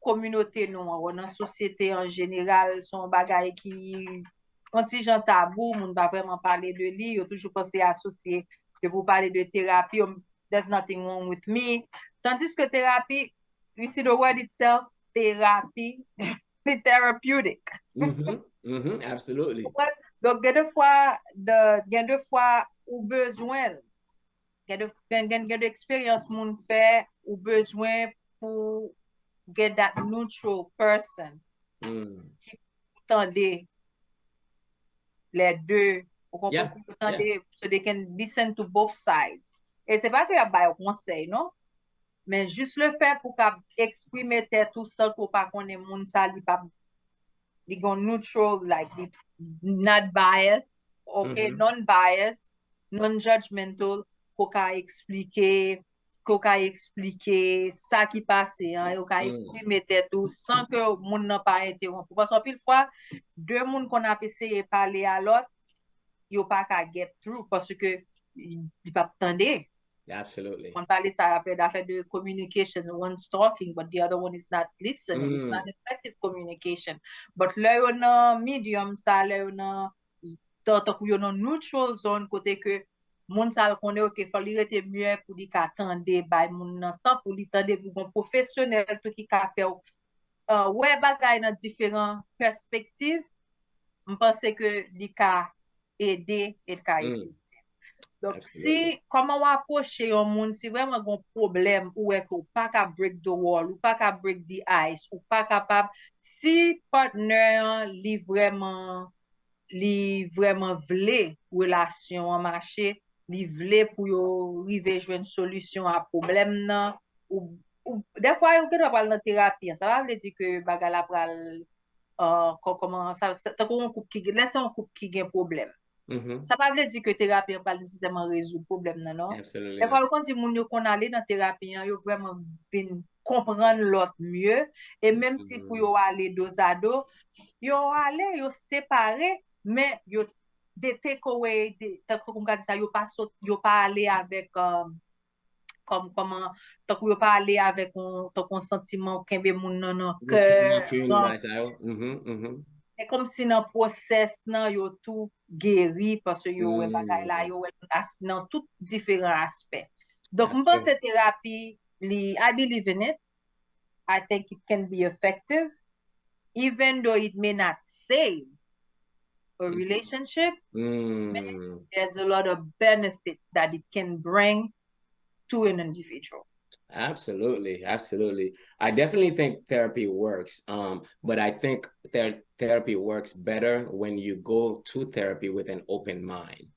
communauté nous dans société en général son bagay qui contingent tabou moun pas vraiment parler de lui yo toujours penser associer de vous parler de thérapie there's nothing wrong with me tandis que thérapie you see the word itself, therapy, c'est therapeutic. Absolutely. Donc, il y a deux fois ou besoin, il y a de expérience moun fait ou besoin pour get that neutral person qui entendait les deux, so they can listen to both sides. Et c'est pas que y a pas conseil, non? Mais juste le fait pour exprimer tout ça pour pas qu'on ait moun ça li pas li gon neutral like not biased, okay, non-biased, non-judgmental pour expliquer ça qui passe hein, ou exprimer tout sans que moun n'a pas interrompu parce que pile fois deux moun qu'on a essayé parler à l'autre yo pas ka get through parce que il pas attendre. Absolutely. On parle ça après d'affaire de communication. One's talking, but the other one is not listening. It's not effective communication. But là, on a medium, ça, là, on a neutral zone, côté que moun sa connaît que fallait être mieux pour dire qu'attendre, bah, moun temps pour lui tendre pour un professionnel tout qui ka fait ouais bagay dans différentes perspectives je pense que li ka aider et ka aider. Donc, si, comment on approche un monde, si vraiment un problème, ou est qu'on pas qu'à break the wall, ou pas qu'à break the ice, ou pas capable, si partenaire li vraiment vle relation en marché, li vle pour yo rive jouer une solution à problème nan, ou des fois yo peut parler dans thérapie, ça va veut dire que bagala pral comment ça tant qu'on couple qui laisse un couple qui a problème. Ça pas veut dire que thérapie n'a pas nécessairement résoudre le problème non. Des fois quand dit moun yo qu'on aller dans thérapie, yo vraiment vinn comprendre l'autre mieux et même si pour yo aller dos à dos, yo aller yo séparer mais yo de take away tant qu'on dit ça yo pas aller avec comme comment tant qu'on pas aller avec ton sentiment kembe moun nan cœur. Et comme si dans process nan yo tout guéri parce que yo bagay la yo dans tout différents aspects. Donc je pense que thérapie I believe in it. I think it can be effective even though it may not save a relationship. There's a lot of benefits that it can bring to an individual. Absolutely. I definitely think therapy works, but I think therapy works better when you go to therapy with an open mind,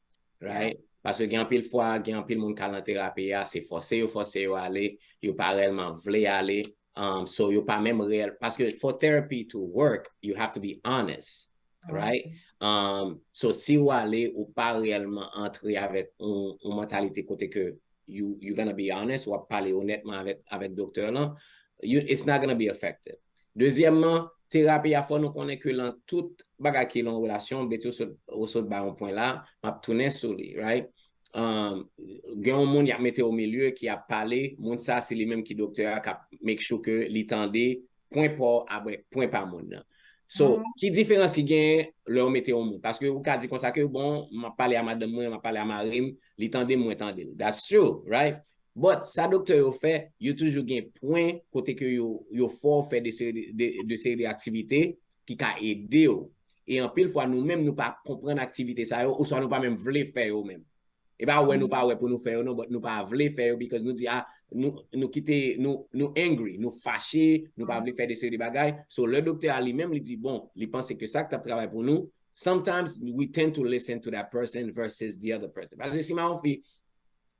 right? Parce que gen pile fois, gen pile moun kal nan thérapie c'est forcé yo aller, yo pas réellement vle aller, so yo pas même réel parce que for therapy to work, you have to be honest, right? So si ou aller ou pas réellement entrer avec une mentalité côté que you're gonna be honest ou parler honnêtement avec docteur là, it's not gonna be effective. Deuxièmement, thérapie a faut nous connaître que dans toute bagage qui en relation, beto au saut ba un point là, m'a tourner sur lui, right? Gen un monde y a metté au milieu qui a parlé, monde ça c'est lui même qui docteur qui make sure que l'entendait point par avec point par monde. So, qui différence gen leur mettre au monde parce que vous ka dit comme ça que bon, m'a parlé à madame moi, m'a parlé à Marim, l'entendait moi entendait. That's true, right? But ça docteur yo fait, yo toujours gen point côté que yo fort faire de séries d'activités qui ka aider yo. Et en pile fois nous-mêmes nous pas comprendre activité ça yo ou soit nous pas même vle faire yo même. Et bah ouais nous pas ouais pour nous faire non, but nous pas vle faire because nous dit nous quitter nous angry, nous fâchés, nous pas vle faire des séries de bagailles. So le docteur lui-même lui dit bon, il pense que ça que tu travailles pour nous. Sometimes we tend to listen to that person versus the other person. Parce que si ma fille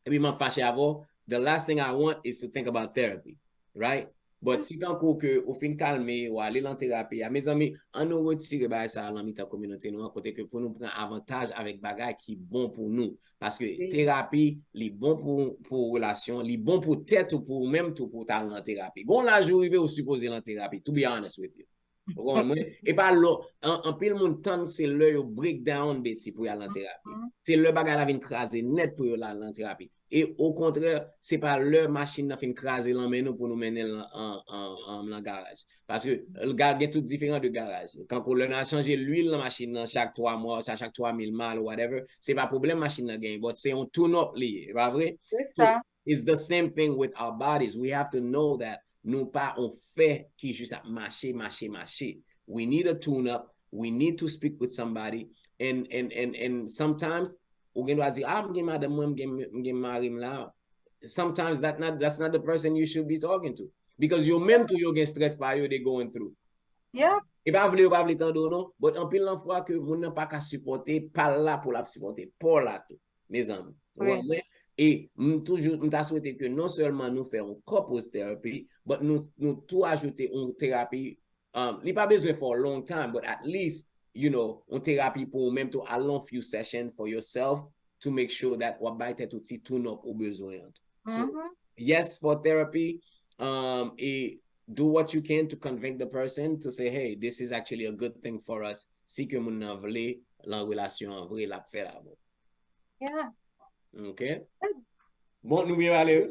et puis m'a fâché avant, the last thing I want is to think about therapy, right? But si tant que au fin calmer ou aller en thérapie, mes amis, on nous retire ça dans la communauté nous côté que pour nous prendre avantage avec bagage qui bon pour nous parce que thérapie, li bon pour relation, li bon pour tête ou pour même tout pour ta en thérapie. Bon la journée ou supposé en thérapie, to be honest with you. Et pas en pile monde temps c'est le breakdown bêti pour aller en thérapie. C'est le bagage la vinn craser net pour aller en thérapie. Et au contraire, c'est pas leur machine qui fait craser l'emmène pour nous mener en garage. Parce que le garage est tout différent de garage. Quand on a changé l'huile dans la machine chaque 3 mois, chaque 3000 miles ou whatever, c'est pas problème machine n'a gain, mais c'est un tune-up lié, pas vrai? C'est ça. It's the same thing with our bodies. We have to know that nous pas on fait qui juste à marcher. We need a tune-up. We need to speak with somebody. And sometimes ou gen doit dire m'gen madame moi m'gen mari là. Sometimes that's not the person you should be talking to because you même tout yo gen stress par yo they going through. Yeah. Et pas vle tando non, but en pile la fois que moun nan pas ka supporter pas là pour la supporter, pour là tout. Mes amis. Oui. Et toujours m'ta souhaité que non seulement nous faire un couples therapy, but nous tout ajouter une thérapie li pas besoin for a long time, but at least you know, on thérapie pour même to a long few sessions for yourself to make sure that what by tête outil tune up au besoin. So, yes for therapy, et do what you can to convince the person to say, hey, this is actually a good thing for us. Si que moun nan vle la relation en vrai la faire là. Yeah. Okay. Bon, nous bien aller.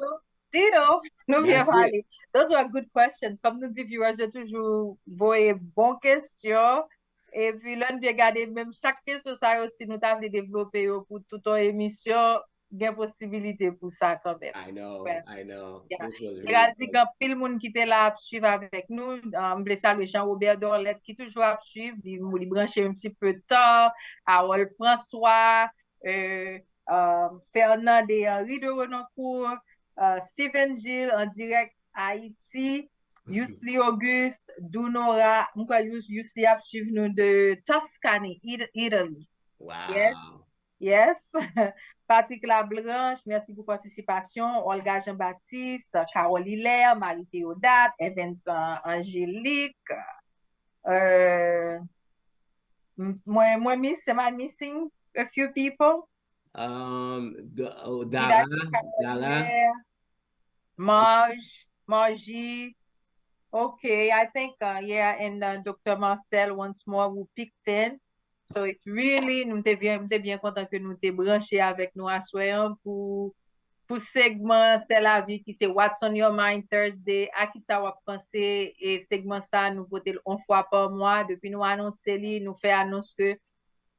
Tito, nous bien aller. Those were good questions. Comme nous dit viewers, j'ai toujours voyé bonnes questions. Et puis, l'un de regarder même chaque question, ça aussi, nous t'avons développé pour toute ton émission. gen possibilité pour ça quand même. I know. Yeah. This was Il really a dit qu'il pile moun qui était là à suivre avec nous. Me saluer Jean-Robert Dorlet qui toujours à suivre, il brancher un petit peu tard, Harold François, Fernand et Henri de Renoncourt, Stephen Gilles en direct Haïti, Yusli Auguste, Dunora, Yusli a suivre nous de Tuscany, Italy. Wow. Yes. Patrick Lablanche, merci pour participation. Olga Jean-Baptiste, Carole Hilaire, Marie Théodate, Evans Angélique. Moi, miss, am I missing a few people? Dara. Margie. Okay, I think, and Dr. Marcel once more who picked in. So it really, nous sommes bien contents que nous t'es branché avec nous à soir pour segment c'est la vie qui c'est What's on your mind Thursday, à qui ça va penser et segment ça nous voter une fois par mois depuis nous annoncer nous fait annonce que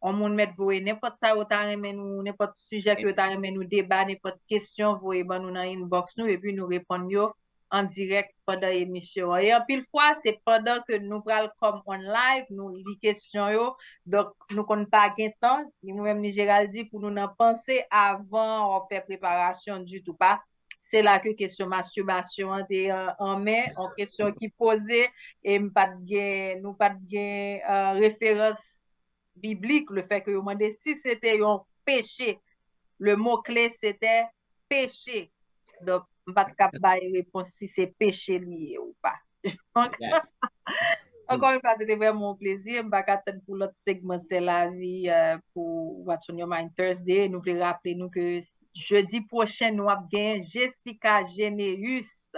on moun met voyer n'importe ça ou ta remen nous n'importe sujet que ta remen nous débat n'importe question voyer ban nous dans inbox nous et puis nous répondre yo en direct pendant l'émission. Et en pile fois, c'est pendant que nous prenons comme on live, nous lisons questions yo, donc nous ne pas gain temps, nous-même ni Gérald dit pour nous en penser avant on fait préparation du tout pas. C'est là que question masturbation en mai, en question qui posée et nous pas de référence biblique le fait que vous demandez si c'était un péché. Le mot clé c'était péché. Donc pas de cap réponse si c'est péché lié ou pas. Yes. Encore une fois, c'était vraiment un plaisir. Je vais attendre pour l'autre segment, c'est la vie pour What's on Your Mind Thursday. Nous voulons rappeler nous que jeudi prochain, nous avons Jessica Généus,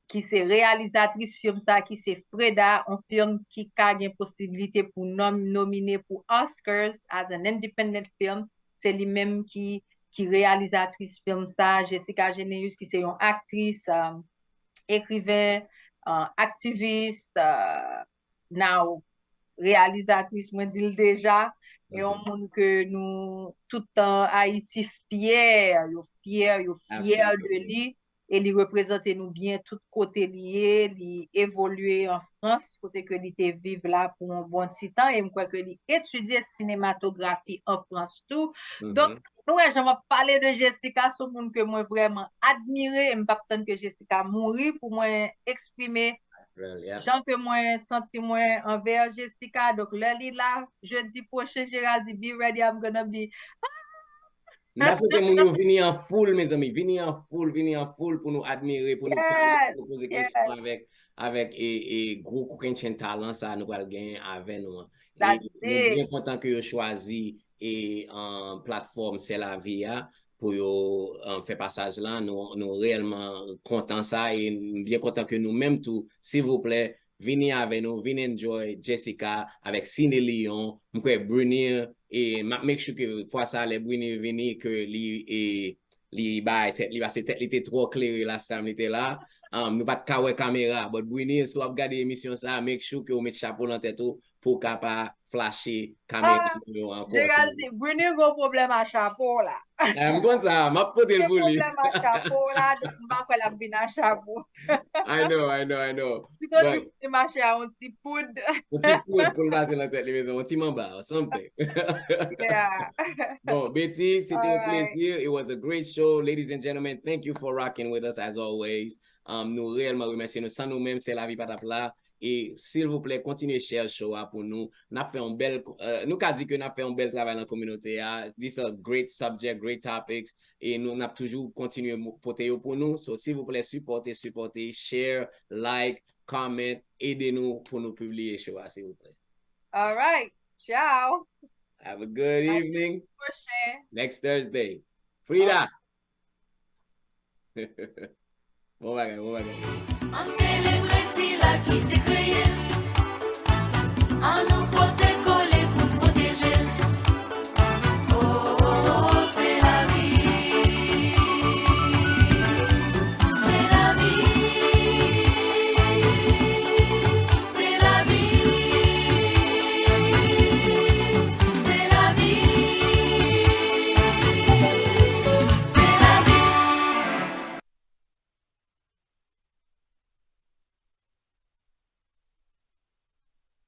qui c'est réalisatrice film ça, qui c'est Freda, un film qui a une possibilité pour nominer pour Oscars as an independent film. C'est lui-même qui réalisatrice film ça, Jessica Généus qui c'est une actrice, écrivain, activiste, now réalisatrice, moi dis déjà, et on monde que nous tout le temps Haïti fier de lui et lui représenter nous bien tout côté lié, lui évoluer en France côté que lui était vivre là pour un bon petit temps et je crois que lui étudier cinématographie en France tout. Donc ouais, j'aimerais parler de Jessica, ce monde que moi vraiment admiré, et me pas attendre que Jessica mourir pour moi exprimer gens que moi senti moi envers Jessica. Donc là jeudi prochain Gérald dit be ready, I'm gonna be Parce que nous venons en foule, mes amis, venez en foule pour nous admirer, pour nous poser des questions avec gros coquin talent, ça nous va gagner avec nous. Et nous sommes bien contents que vous choisi et plateforme C'est la vie pour faire passage là. Nous réellement contents ça et bien contents que nous-mêmes tout, s'il vous plaît, venez avec nous, venez enjoy Jessica avec Ciné Lyon, Brunir et make sure que fois ça les Brunir venir que li ba tête li parce que tête était trop clair la ça était là. Nous pas de caméra, but Brunir so regarder émission ça, make sure que vous mettez chapeau dans tête pour capable flasher caméra encore. Gérald, Brunir gros problème à chapeau là. Comme ça, m'a poté le bouli. Problème à chapeau là, donc pas quoi la bin à chapeau. I know. Because tu marches à un petit poudre. Un petit poudre pour le passer dans la tête, un petit mamba or something. Yeah. Bon, Betty, c'était un plaisir. It was a great show. Ladies and gentlemen, thank you for rocking with us as always. Nous réellement remercions. Nous sans nous-mêmes, c'est la vie patap là. Et s'il vous plaît, continuez à share le show pour nous. Nous avons fait un bel, nous avons dit que nous avons fait un bel travail dans la communauté. This is a great subject, great topics. Et nous avons toujours continué à porter pour nous. So, s'il vous plaît, supportez, share, like, comment, aidez-nous pour nous publier le show, s'il vous plaît. All right. Ciao. Have a good evening. Next Thursday. Frida. Bon bagay. An celebre si la ki te kreye, an nou pote